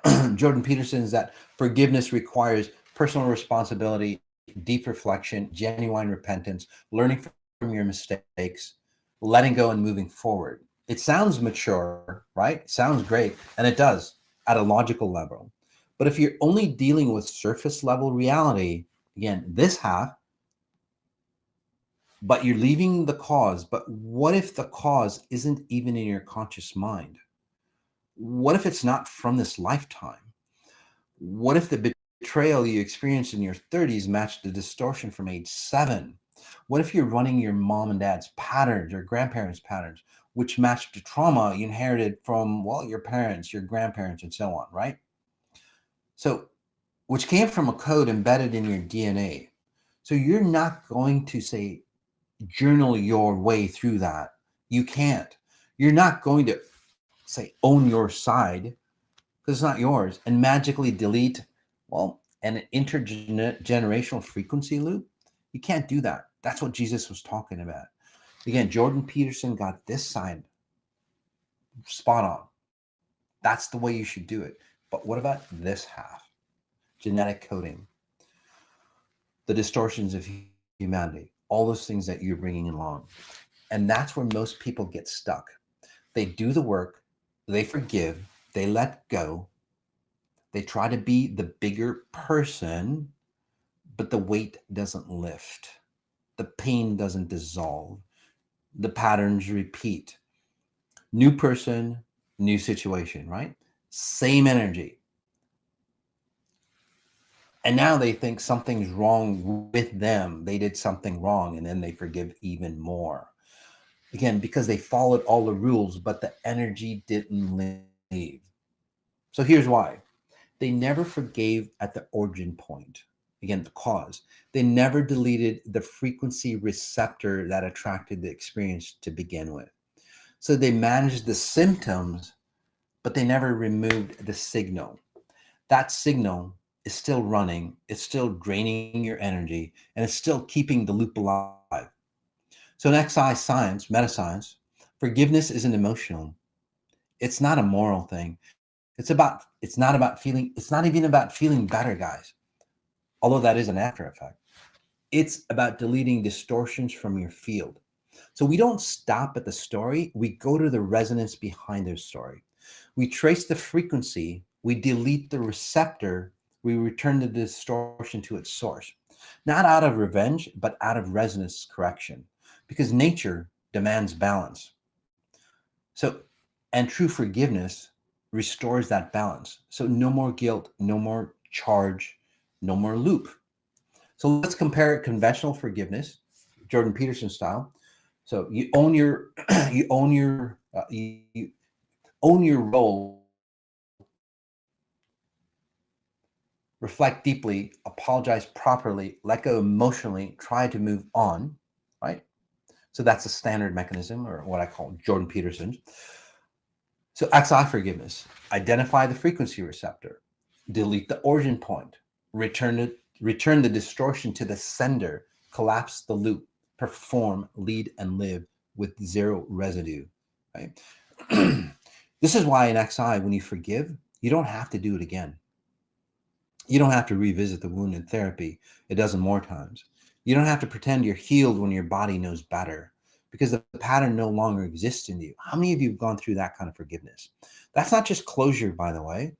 is that forgiveness requires personal responsibility, deep reflection, genuine repentance, learning from your mistakes, letting go and moving forward. It sounds mature, right? Sounds great, and it does at a logical level. But if you're only dealing with surface level reality, again, this half, but you're leaving the cause. But what if the cause isn't even in your conscious mind? What if it's not from this lifetime? What if the betrayal you experienced in your 30s matched the distortion from age 7? What if you're running your mom and dad's patterns or grandparents' patterns, which matched the trauma you inherited from, well, your parents, your grandparents, and so on, right? So, which came from a code embedded in your DNA. So you're not going to say, journal your way through that. You can't. You're not going to say, own your side, because it's not yours, and magically delete, well, an intergenerational frequency loop. You can't do that. That's what Jesus was talking about. Again, Jordan Peterson got this side spot on. That's the way you should do it. But what about this half? Genetic coding, the distortions of humanity, all those things that you're bringing along. And that's where most people get stuck. They do the work, they forgive, they let go, they try to be the bigger person, but the weight doesn't lift. The pain doesn't dissolve. The patterns repeat. New person, new situation, right? Same energy. And now they think something's wrong with them. They did something wrong, and then they forgive even more. Again, because they followed all the rules, but the energy didn't leave. So here's why. They never forgave at the origin point. Again, the cause. They never deleted the frequency receptor that attracted the experience to begin with. So they managed the symptoms, but they never removed the signal. That signal is still running, it's still draining your energy, and it's still keeping the loop alive. So in XI science, meta science, forgiveness isn't emotional. It's not a moral thing. It's not even about feeling better, guys. Although that is an after effect. It's about deleting distortions from your field. So we don't stop at the story, we go to the resonance behind the story. We trace the frequency, we delete the receptor, we return the distortion to its source. Not out of revenge, but out of resonance correction. Because nature demands balance. So, and true forgiveness restores that balance. So no more guilt, no more charge, no more loop. So let's compare conventional forgiveness, Jordan Peterson style. So you own your you own your role, reflect deeply, apologize properly, let go emotionally, try to move on, right? So that's a standard mechanism, or what I call Jordan Peterson's. So XI forgiveness, identify the frequency receptor, delete the origin point, return the distortion to the sender, collapse the loop, perform, lead, and live with zero residue. Right? This is why in XI, when you forgive, you don't have to do it again. You don't have to revisit the wound in therapy a dozen more times. You don't have to pretend you're healed when your body knows better, because the pattern no longer exists in you. How many of you have gone through that kind of forgiveness? That's not just closure, by the way.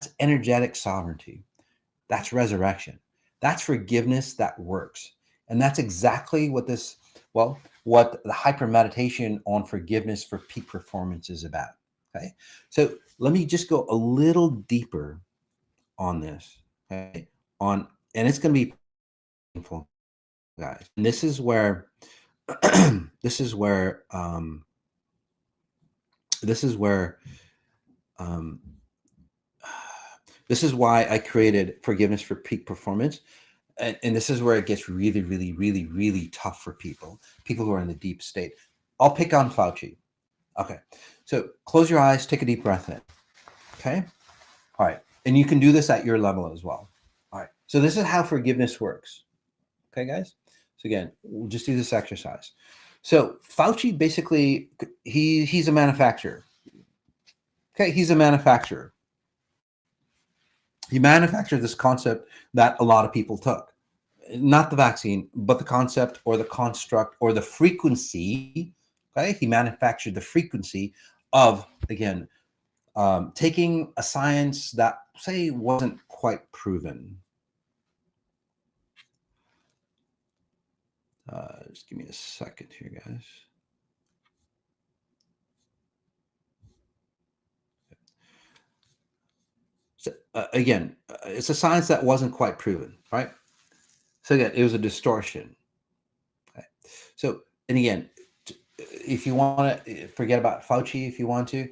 That's energetic sovereignty. That's resurrection. That's forgiveness that works. And that's exactly what what the hyper meditation on forgiveness for peak performance is about. Okay. So let me just go a little deeper on this. Okay. And it's going to be painful, guys. And this is where this is where this is why I created forgiveness for peak performance. And this is where it gets really, really, really, really tough for people who are in the deep state. I'll pick on Fauci. Okay. So close your eyes, take a deep breath in. Okay. All right. And you can do this at your level as well. All right. So this is how forgiveness works. Okay, guys. So again, we'll just do this exercise. So Fauci basically, he's a manufacturer. Okay, he's a manufacturer. He manufactured this concept that a lot of people took. Not the vaccine, but the concept or the construct or the frequency. Okay, he manufactured the frequency of, again, taking a science that, say, wasn't quite proven. Just give me a second here, guys. So, again, it's a science that wasn't quite proven, right? So again, it was a distortion. Okay? So, and again, if you want to forget about Fauci, if you want to,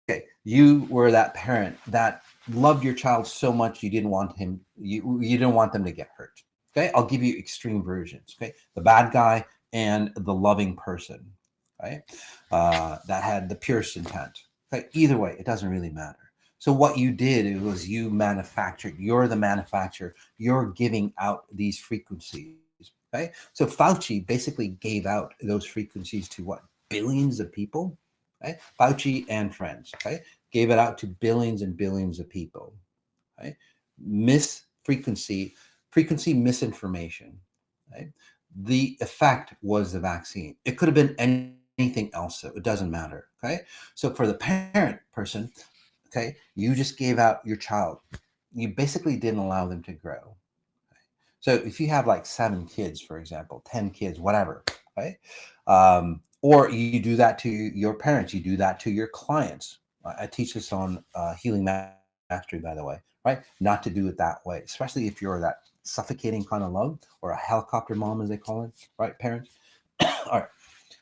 okay, you were that parent that loved your child so much you didn't want him, you didn't want them to get hurt. Okay, I'll give you extreme versions. Okay, the bad guy and the loving person. Right, that had the purest intent. Okay, either way, it doesn't really matter. So what you did was you manufactured. You're the manufacturer. You're giving out these frequencies. Okay, so Fauci basically gave out those frequencies to what, billions of people. Right? Fauci and friends, okay, gave it out to billions and billions of people. Right? Frequency misinformation. Right? The effect was the vaccine. It could have been anything else. So it doesn't matter. Okay. So for the parent person, okay, you just gave out your child. You basically didn't allow them to grow. So if you have like 7 kids, for example, 10 kids, whatever, right? Or you do that to your parents, you do that to your clients. I teach this on Healing Mastery, by the way, right? Not to do it that way, especially if you're that suffocating kind of love or a helicopter mom, as they call it, right, parents? All right.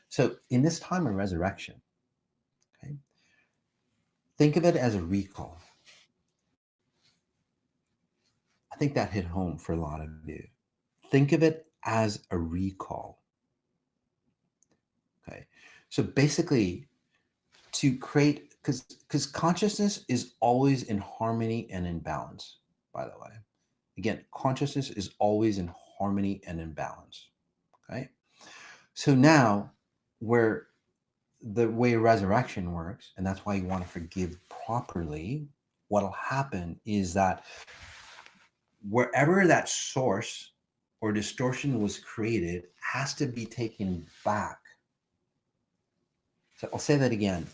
So in this time of resurrection, okay, think of it as a recall. I think that hit home for a lot of you. Think of it as a recall. Okay. So basically, to create, because consciousness is always in harmony and in balance, by the way. Again, consciousness is always in harmony and in balance. Okay. So now, where the way resurrection works, and that's why you want to forgive properly, what'll happen is that wherever that source or distortion was created has to be taken back. So I'll say that again.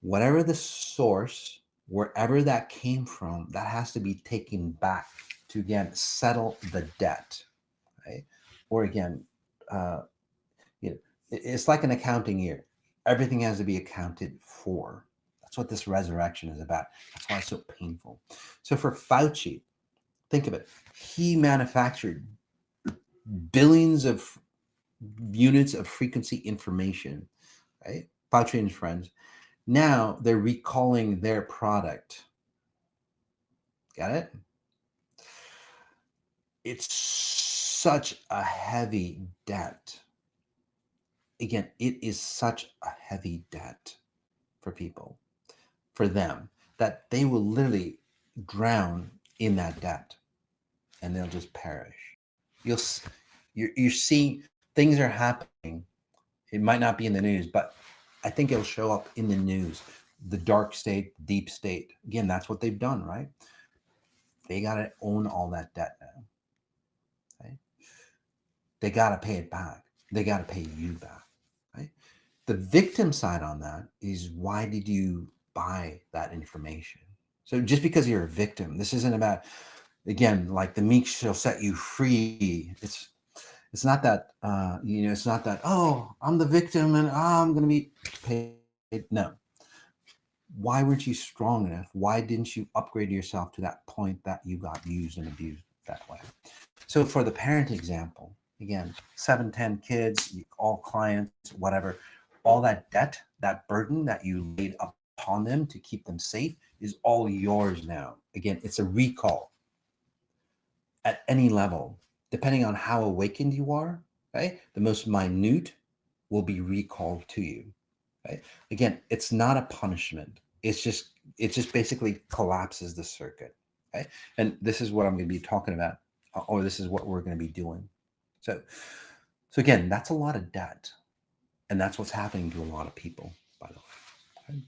Whatever the source, wherever that came from, that has to be taken back to, again, settle the debt, right? Or again, uh, it's like an accounting year. Everything has to be accounted for. That's what this resurrection is about. That's why it's so painful. So for Fauci, think of it. He manufactured billions of units of frequency information, right? Fauci and his friends. Now they're recalling their product. Got it? It's such a heavy debt. Again, it is such a heavy debt for people, for them, that they will literally drown in that debt and they'll just perish. You're seeing things are happening. It might not be in the news, but I think it'll show up in the news. The dark state, deep state. Again, that's what they've done, right? They got to own all that debt now. Right? They got to pay it back. They got to pay you back. Right? The victim side on that is, why did you buy that information? So just because you're a victim, this isn't about, again, like the meek shall set you free. It's not that, it's not that, oh, I'm the victim and I'm going to be paid. No. Why weren't you strong enough? Why didn't you upgrade yourself to that point that you got used and abused that way? So for the parent example, again, 7, 10 kids, all clients, whatever, all that debt, that burden that you laid upon them to keep them safe is all yours now. Again, it's a recall at any level, depending on how awakened you are, right? The most minute will be recalled to you. Right? Again, it's not a punishment. It just basically collapses the circuit. Okay? And this is what I'm going to be talking about, or this is what we're going to be doing. So again, that's a lot of debt, and that's what's happening to a lot of people, by the way. Okay?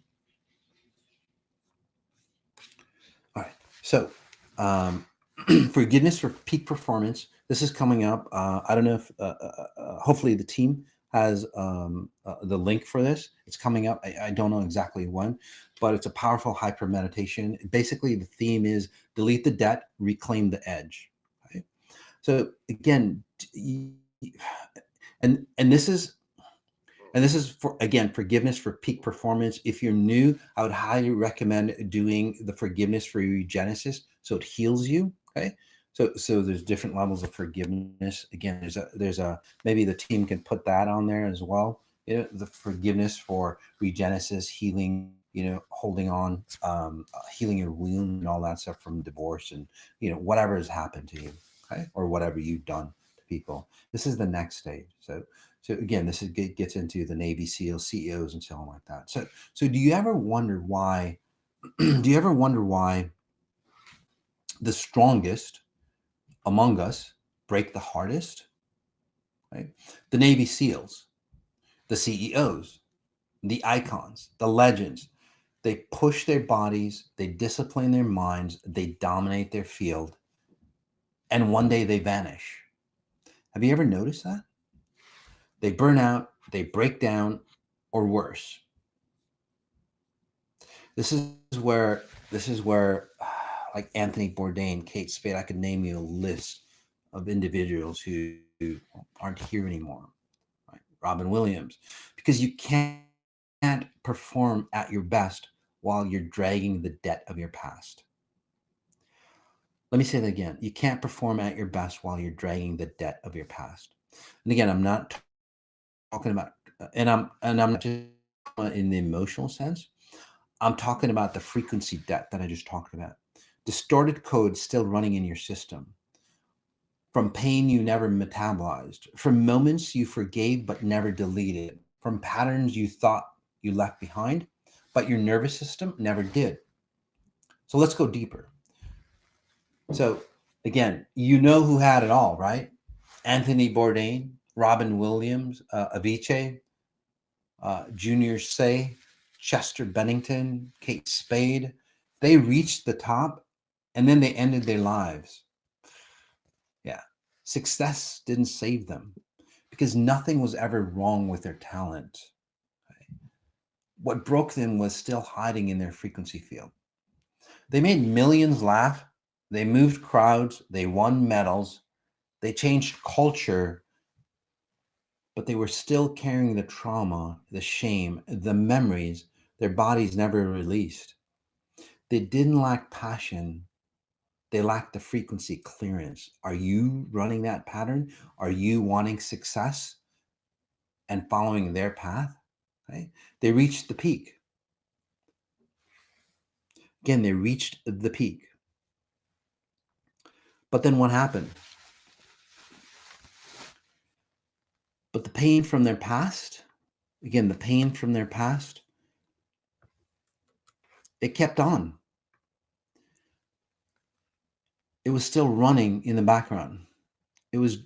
All right. So forgiveness for peak performance. This is coming up. I don't know if hopefully the team has the link for this. It's coming up. I don't know exactly when, but it's a powerful hyper meditation. Basically, the theme is delete the debt, reclaim the edge. Right? So again, and this is for, again, forgiveness for peak performance. If you're new, I would highly recommend doing the forgiveness for eugenesis, so it heals you. Okay. So there's different levels of forgiveness. Again, there's a maybe the team can put that on there as well. You know, the forgiveness for regenesis, healing, you know, holding on, healing your wound and all that stuff from divorce and, you know, whatever has happened to you, okay, or whatever you've done to people. This is the next stage. So again, this gets into the Navy SEALs, CEOs, and so on like that. So do you ever wonder why? Do you ever wonder why the strongest among us break the hardest? Right? The Navy SEALs, the CEOs, the icons, the legends. They push their bodies, they discipline their minds, they dominate their field, and one day they vanish. Have you ever noticed that? They burn out, they break down, or worse. This is where like Anthony Bourdain, Kate Spade, I could name you a list of individuals who aren't here anymore. Right? Robin Williams, because you can't perform at your best while you're dragging the debt of your past. Let me say that again. You can't perform at your best while you're dragging the debt of your past. And again, I'm not talking about, and I'm not just in the emotional sense. I'm talking about the frequency debt that I just talked about. Distorted code still running in your system. From pain you never metabolized, from moments you forgave but never deleted, from patterns you thought you left behind, but your nervous system never did. So let's go deeper. So again, you know who had it all, right? Anthony Bourdain, Robin Williams, Avicii, Junior Say, Chester Bennington, Kate Spade. They reached the top and then they ended their lives. Yeah. Success didn't save them because nothing was ever wrong with their talent. What broke them was still hiding in their frequency field. They made millions laugh. They moved crowds. They won medals. They changed culture, but they were still carrying the trauma, the shame, the memories their bodies never released. They didn't lack passion. They lacked the frequency clearance. Are you running that pattern? Are you wanting success and following their path? Okay? They reached the peak. Again, they reached the peak. But then what happened? But the pain from their past, again, the pain from their past, it kept on. It was still running in the background. It was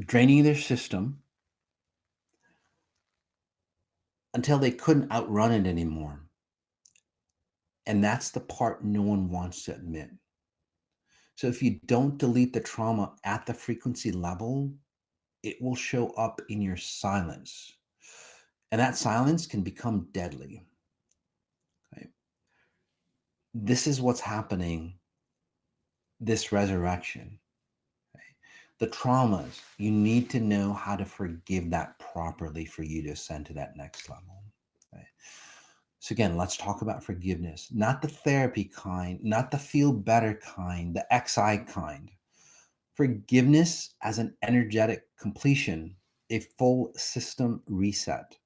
draining their system until they couldn't outrun it anymore. And that's the part no one wants to admit. So if you don't delete the trauma at the frequency level, it will show up in your silence. And that silence can become deadly. Right? This is what's happening this resurrection. Right? The traumas, you need to know how to forgive that properly for you to ascend to that next level. Right? So again, let's talk about forgiveness, not the therapy kind, not the feel better kind, the XI kind. Forgiveness as an energetic completion, a full system reset.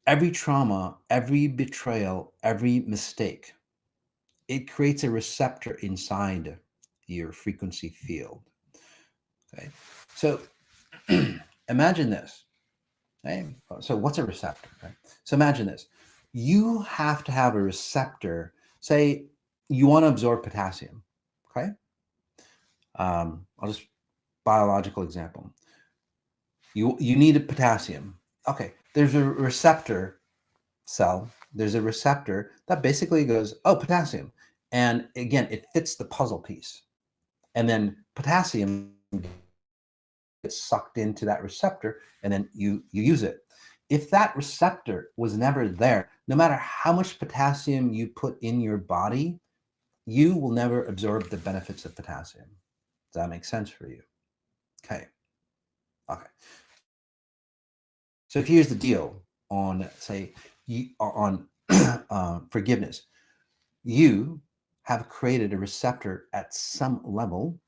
Every trauma, every betrayal, every mistake, it creates a receptor inside your frequency field. Okay. So Imagine this. Okay? So what's a receptor? Right? So imagine this. You have to have a receptor. Say you want to absorb potassium. Okay. I'll just biological example. You need a potassium. Okay. There's a receptor cell. There's a receptor that basically goes, oh, potassium. And again, it fits the puzzle piece. And then potassium gets sucked into that receptor, and then you use it. If that receptor was never there, no matter how much potassium you put in your body, you will never absorb the benefits of potassium. Does that make sense for you? Okay. Okay. So here's the deal on, say, on forgiveness. You have created a receptor at some level.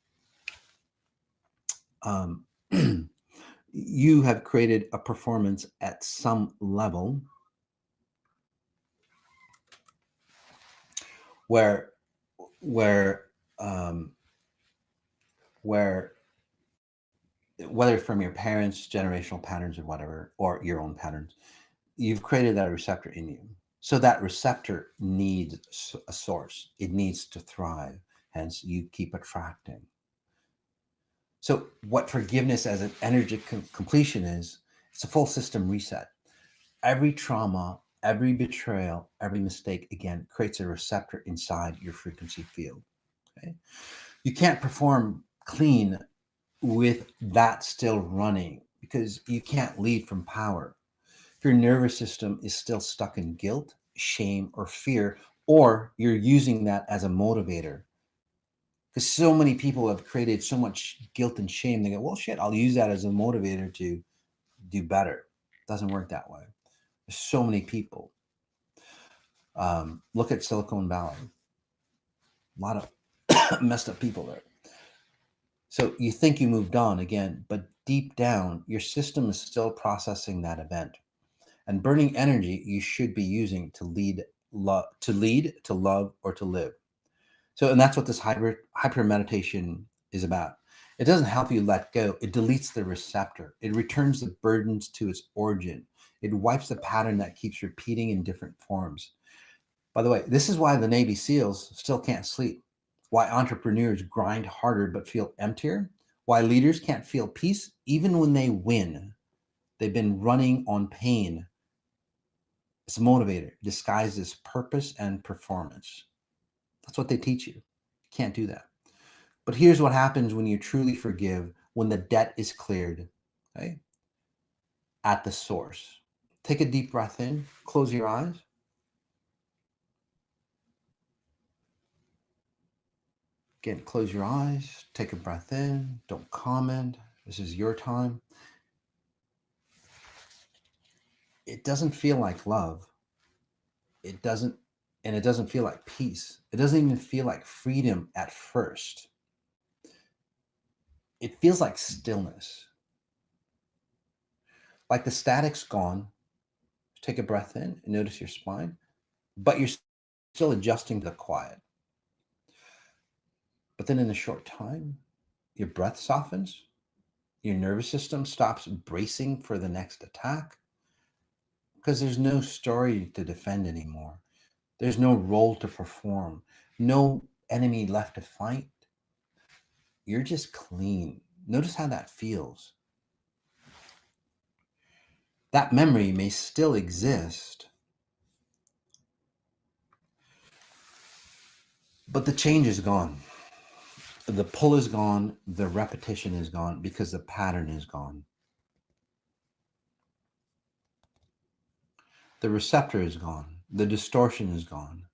You have created a performance at some level where where um, where whether from your parents, generational patterns or whatever, or your own patterns, you've created that receptor in you. So that receptor needs a source. It needs to thrive. Hence, you keep attracting. So what forgiveness as an energy completion is, it's a full system reset. Every trauma, every betrayal, every mistake, again, creates a receptor inside your frequency field. Okay? You can't perform clean with that still running because you can't lead from power. If your nervous system is still stuck in guilt, shame, or fear, or you're using that as a motivator, because so many people have created so much guilt and shame, they go, well, shit, I'll use that as a motivator to do better. It doesn't work that way. There's so many people. Look at Silicon Valley. A lot of messed up people there. So you think you moved on again, but deep down, your system is still processing that event. And burning energy you should be using to lead, to love, or to live. So, and that's what this hyper meditation is about. It doesn't help you let go. It deletes the receptor. It returns the burdens to its origin. It wipes the pattern that keeps repeating in different forms. By the way, this is why the Navy SEALs still can't sleep, why entrepreneurs grind harder but feel emptier, why leaders can't feel peace even when they win. They've been running on pain. It's a motivator disguised as purpose and performance. That's what they teach you. You can't do that. But here's what happens when you truly forgive, when the debt is cleared, okay? At the source. Take a deep breath in, close your eyes. Again, close your eyes, take a breath in, don't comment. This is your time. It doesn't feel like love. It doesn't, and it doesn't feel like peace. It doesn't even feel like freedom at first. It feels like stillness. Like the static's gone. Take a breath in and notice your spine, but you're still adjusting to the quiet. But then in a short time, your breath softens, your nervous system stops bracing for the next attack because there's no story to defend anymore. There's no role to perform, no enemy left to fight. You're just clean. Notice how that feels. That memory may still exist, but the change is gone. The pull is gone, the repetition is gone because the pattern is gone. The receptor is gone, the distortion is gone.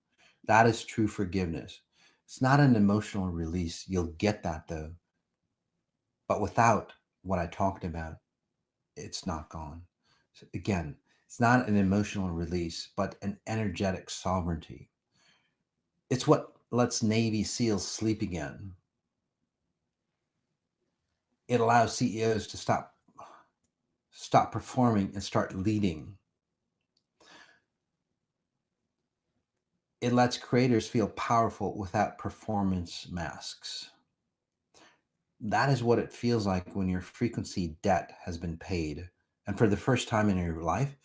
That is true forgiveness. It's not an emotional release. You'll get that though. But without what I talked about, it's not gone. So again, it's not an emotional release, but an energetic sovereignty. It's what lets Navy SEALs sleep again. It allows CEOs to stop performing and start leading. It lets creators feel powerful without performance masks. that is what it feels like when your frequency debt has been paid. And for the first time in your life,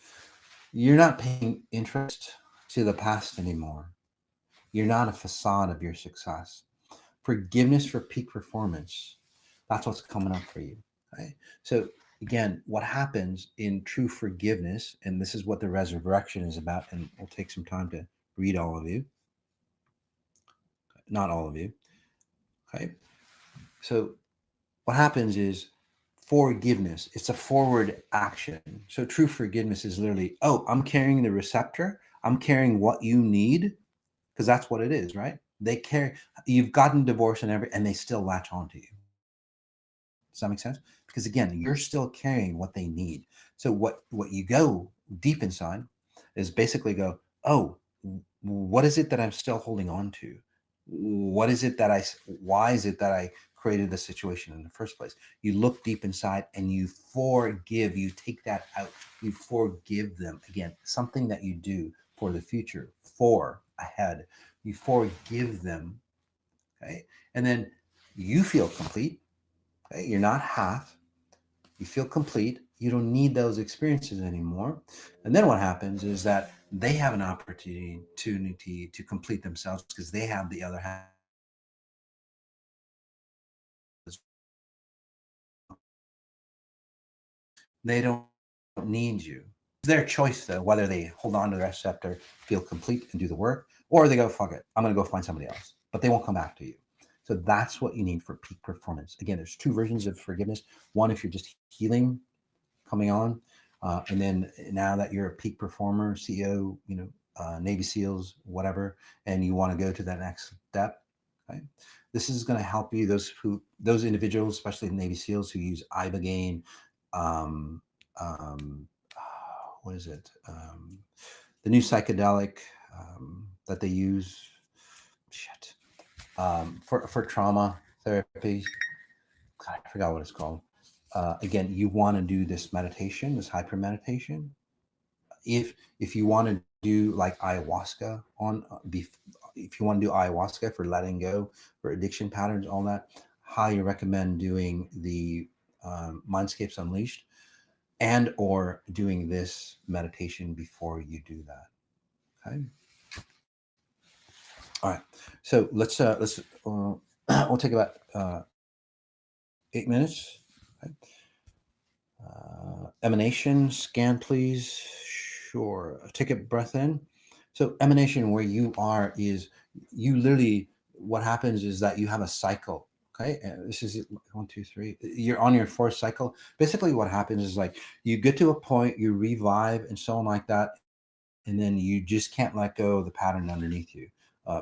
you're not paying interest to the past anymore. You're not a facade of your success. Forgiveness for peak performance. That's what's coming up for you. Right? So again, what happens in true forgiveness, and this is what the resurrection is about, and we'll take some time to read all of you. Not all of you. Okay. So what happens is forgiveness, it's a forward action. So true forgiveness is literally, oh, I'm carrying the receptor, I'm carrying what you need, because that's what it is, right? They carry, you've gotten divorced and they still latch onto you. Does that make sense? Because again, you're still carrying what they need. So what you go deep inside is basically go, oh, what is it that I'm still holding on to? What is it that why is it that I created the situation in the first place? You look deep inside and you forgive, you take that out, you forgive them. Again, something that you do for the future, for ahead, you forgive them. Okay. And then you feel complete. Okay? You're not half. You feel complete. You don't need those experiences anymore. And then what happens is that they have an opportunity to complete themselves because they have the other half. They don't need you. It's their choice though, whether they hold on to the receptor, feel complete and do the work, or they go, fuck it, I'm gonna go find somebody else. But they won't come back to you. So that's what you need for peak performance. Again, there's two versions of forgiveness. One, if you're just healing, coming on. And then now that you're a peak performer, CEO, Navy SEALs, whatever, and you want to go to that next step, right? This is going to help you. Those individuals, especially Navy SEALs who use ibogaine, um, um, what is it? The new psychedelic that they use, for trauma therapy. God, I forgot what it's called. Again, you want to do this meditation, this hyper meditation. If you want to do like ayahuasca if you want to do ayahuasca for letting go, for addiction patterns, all that, highly recommend doing the Mindscapes Unleashed and or doing this meditation before you do that. Okay. All right. So let's we'll take about 8 minutes. Okay. Emanation, scan please. Sure. Take a breath in. So emanation, where you are, is you literally, what happens is that you have a cycle. Okay. And this is 1, 2, 3. You're on your fourth cycle. Basically what happens is like you get to a point, you revive and so on like that. And then you just can't let go of the pattern underneath you,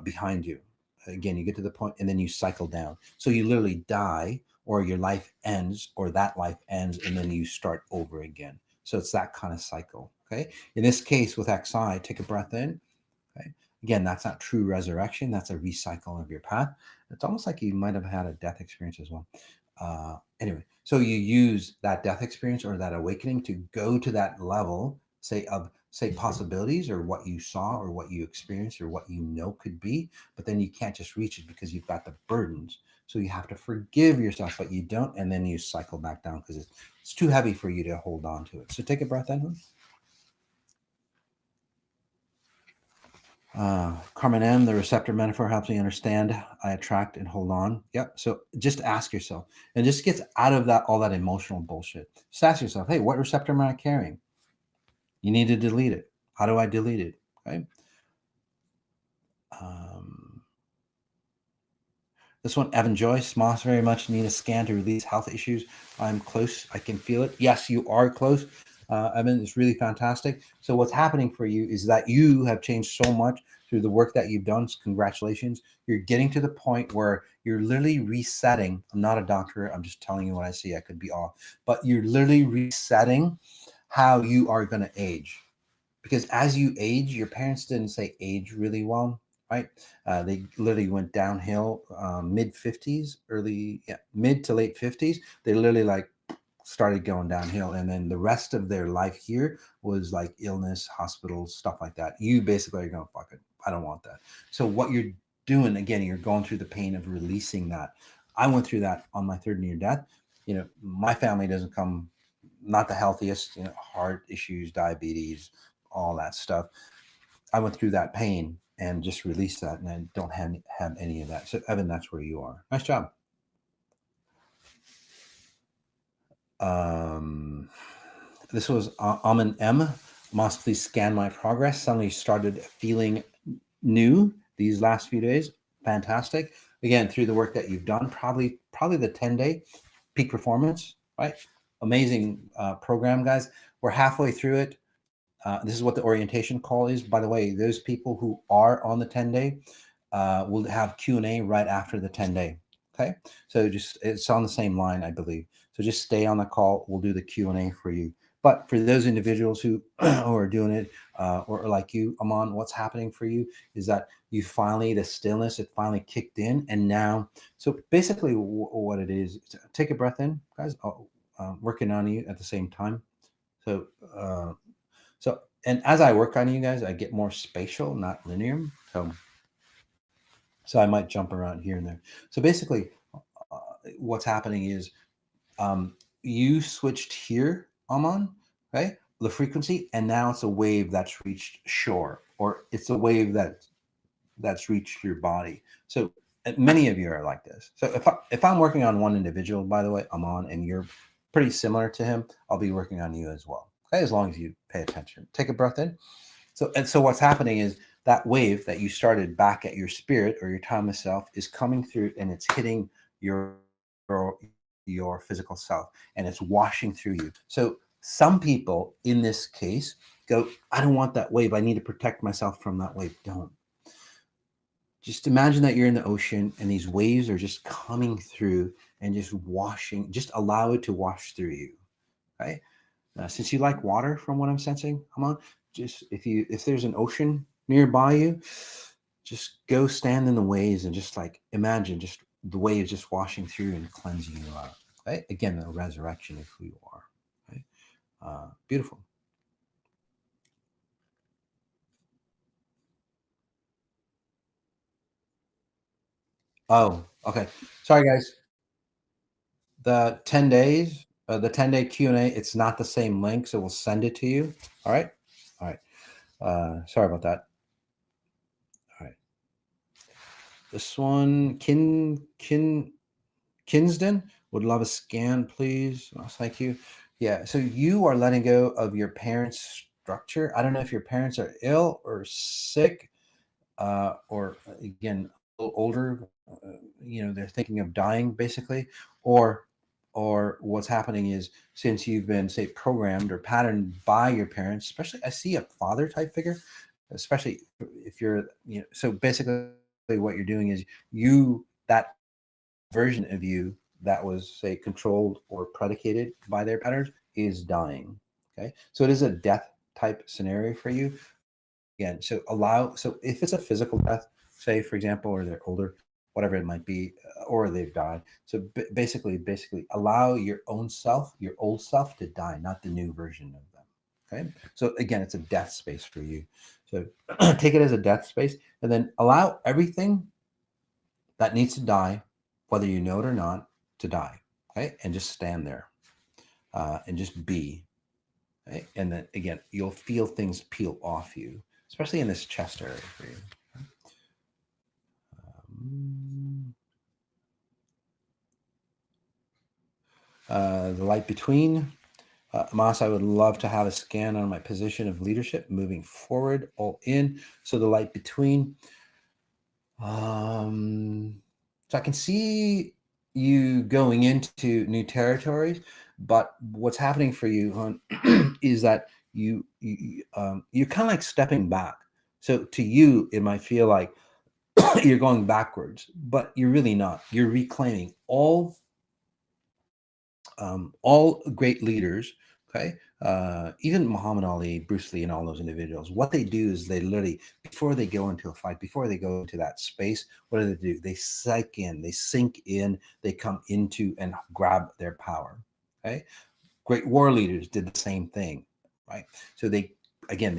behind you. Again, you get to the point and then you cycle down. So you literally die, or your life ends, or that life ends, and then you start over again. So it's that kind of cycle. Okay. In this case with XI, take a breath in. Okay. Again, that's not true resurrection. That's a recycle of your path. It's almost like you might have had a death experience as well. Anyway, so you use that death experience or that awakening to go to that level, say possibilities, or what you saw or what you experienced or what you know could be, but then you can't just reach it because you've got the burdens. So you have to forgive yourself, but you don't, and then you cycle back down because it's too heavy for you to hold on to it. So take a breath in. Carmen M, the receptor metaphor helps me understand. I attract and hold on. Yep. So just ask yourself, and just gets out of that all that emotional bullshit. Just ask yourself, hey, what receptor am I carrying? You need to delete it. How do I delete it? Okay. Um, this one, Evan Joyce, Moss very much need a scan to release health issues. I'm close. I can feel it. Yes, you are close. Evan, it's really fantastic. So what's happening for you is that you have changed so much through the work that you've done. So congratulations. You're getting to the point where you're literally resetting. I'm not a doctor. I'm just telling you what I see. I could be off. But you're literally resetting how you are going to age. Because as you age, your parents didn't say age really well, right? They literally went downhill, mid 50s, mid to late 50s. They literally like started going downhill, and then the rest of their life here was like illness, hospitals, stuff like that. You basically are going, fuck it, I don't want that. So what you're doing, again, you're going through the pain of releasing that. I went through that on my third near death. My family doesn't come, not the healthiest, heart issues, diabetes, all that stuff. I went through that pain and just released that, and I don't have any of that. So Evan, that's where you are. Nice job. This was Amin M. Moss, please scan my progress. Suddenly started feeling new these last few days. Fantastic. Again, through the work that you've done, probably the 10-day peak performance, right? Amazing program, guys. We're halfway through it. This is what the orientation call is. By the way, those people who are on the 10-day will have Q&A right after the 10-day. Okay, so just it's on the same line, I believe. So just stay on the call. We'll do the Q&A for you. But for those individuals who are doing it, or like you, Aman, what's happening for you is that you finally, the stillness, it finally kicked in. And now, so basically what it is, take a breath in, guys. Working on you at the same time. So, and as I work on you guys, I get more spatial, not linear. So I might jump around here and there. So basically, what's happening is you switched here, Aman, right? The frequency, and now it's a wave that's reached shore, or it's a wave that's reached your body. So many of you are like this. So if I'm working on one individual, by the way, Aman, and you're pretty similar to him, I'll be working on you as well. Okay, as long as you pay attention. Take a breath in. So what's happening is that wave that you started back at your spirit or your timeless self is coming through, and it's hitting your physical self, and it's washing through you. So some people in this case go, I don't want that wave. I need to protect myself from that wave. Don't. Just imagine that you're in the ocean and these waves are just coming through and just washing, just allow it to wash through you. Right? Since you like water, from what I'm sensing, come on, just if there's an ocean nearby you, just go stand in the waves and just like imagine just the waves just washing through and cleansing you out. Right? Again, the resurrection of who you are. Right? Beautiful. Oh, okay. Sorry, guys. The 10 days, the 10-day Q&A, it's not the same link, so we'll send it to you. All right. All right. Sorry about that. All right. This one, Kinsden, would love a scan, please. Oh, thank you. Yeah. So you are letting go of your parents' structure. I don't know if your parents are ill or sick, or again, a little older. They're thinking of dying, basically, or what's happening is, since you've been, say, programmed or patterned by your parents, especially I see a father type figure, especially if you're, so basically what you're doing is that version of you that was, say, controlled or predicated by their patterns is dying. Okay, so it is a death type scenario for you. Again, so if it's a physical death, say for example, or they're older, whatever it might be, or they've died. So basically allow your own self, your old self, to die, not the new version of them. Okay, so again, it's a death space for you. So take it as a death space, and then allow everything that needs to die, whether you know it or not, to die. Okay, and just stand there, and just be. Okay? And then again, you'll feel things peel off you, especially in this chest area for you. The light between. Mas, I would love to have a scan on my position of leadership moving forward, all in. So the light between. So I can see you going into new territories, but what's happening for you, hon, is that you're kind of like stepping back. So to you, it might feel like you're going backwards, but you're really not. You're reclaiming all great leaders. Okay, even Muhammad Ali, Bruce Lee, and all those individuals. What they do is they literally, before they go into a fight, before they go into that space, what do? They sink in, they come into and grab their power. Okay, great war leaders did the same thing, right? So they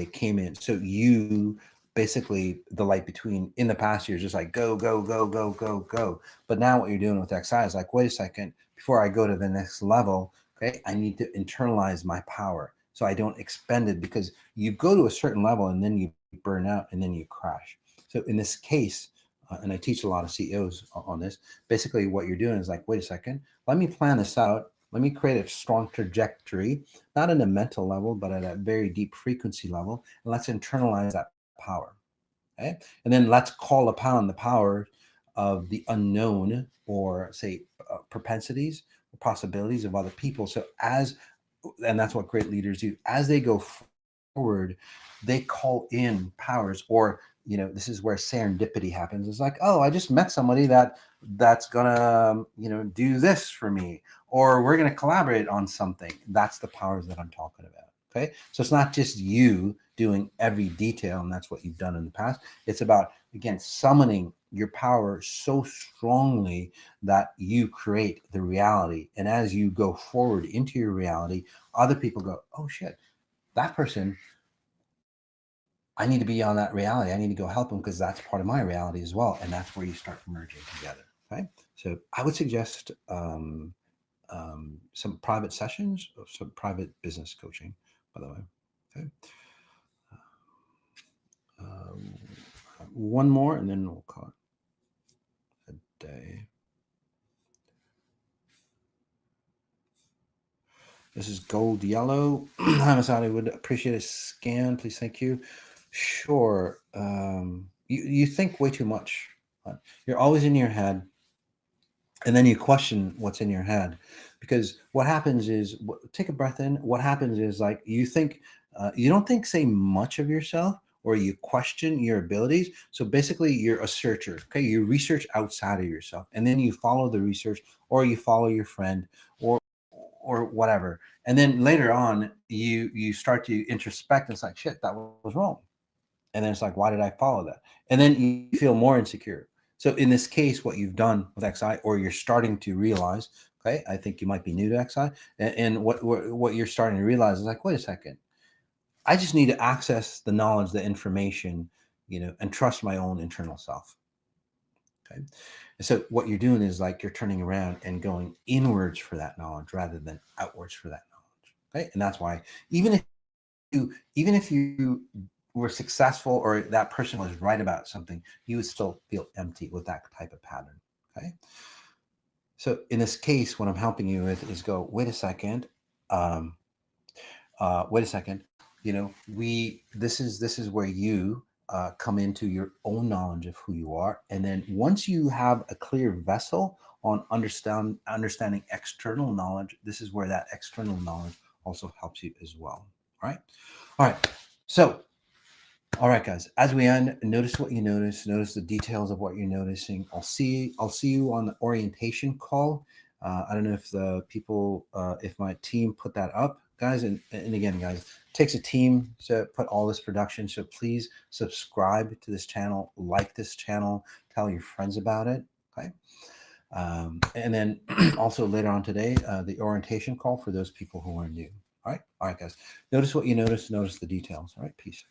came in. So you basically the light between. In the past, you're just like, go, go, go, go, go, go. But now what you're doing with XI is like, wait a second, before I go to the next level, okay, I need to internalize my power so I don't expend it, because you go to a certain level and then you burn out and then you crash. So in this case, and I teach a lot of CEOs on this, basically what you're doing is like, wait a second, let me plan this out. Let me create a strong trajectory, not at a mental level, but at a very deep frequency level. And let's internalize that power. Okay. And then let's call upon the power of the unknown, or say propensities or possibilities of other people. So and that's what great leaders do. As they go forward, they call in powers, or this is where serendipity happens. It's like, oh, I just met somebody that's gonna do this for me, or we're gonna collaborate on something. That's the powers that I'm talking about. Okay, so it's not just you doing every detail, and that's what you've done in the past. It's about, again, summoning your power so strongly that you create the reality. And as you go forward into your reality, other people go, oh shit, that person, I need to be on that reality. I need to go help them because that's part of my reality as well. And that's where you start merging together. Okay. So I would suggest some private sessions, some private business coaching, by the way. Okay. One more and then we'll call it a day. This is gold yellow. Hi, Masati, would appreciate a scan, please. Thank you. Sure. You think way too much. You're always in your head, and then you question what's in your head, because what happens is, take a breath in. What happens is, like, you think, you don't think, say, much of yourself, or you question your abilities. So basically you're a searcher. Okay. You research outside of yourself, and then you follow the research, or you follow your friend, or whatever. And then later on, you start to introspect. And it's like, shit, that was wrong. And then it's like, why did I follow that? And then you feel more insecure. So in this case, what you've done with XI, or you're starting to realize, okay, I think you might be new to XI, and what you're starting to realize is like, wait a second, I just need to access the knowledge, the information, and trust my own internal self. Okay. And so what you're doing is, like, you're turning around and going inwards for that knowledge rather than outwards for that knowledge. Okay. And that's why even if you were successful, or that person was right about something, you would still feel empty with that type of pattern. Okay. So in this case, what I'm helping you with is go, wait a second. Wait a second. This is where you come into your own knowledge of who you are. And then once you have a clear vessel on understanding external knowledge, this is where that external knowledge also helps you as well. All right. So, all right, guys, as we end, notice what you notice the details of what you're noticing. I'll see you on the orientation call. I don't know if the people, if my team put that up, guys. And again, guys, it takes a team to put all this production. So please subscribe to this channel, like this channel, tell your friends about it. Okay. And then also later on today, the orientation call for those people who are new. All right, guys. Notice what you notice the details. All right, peace.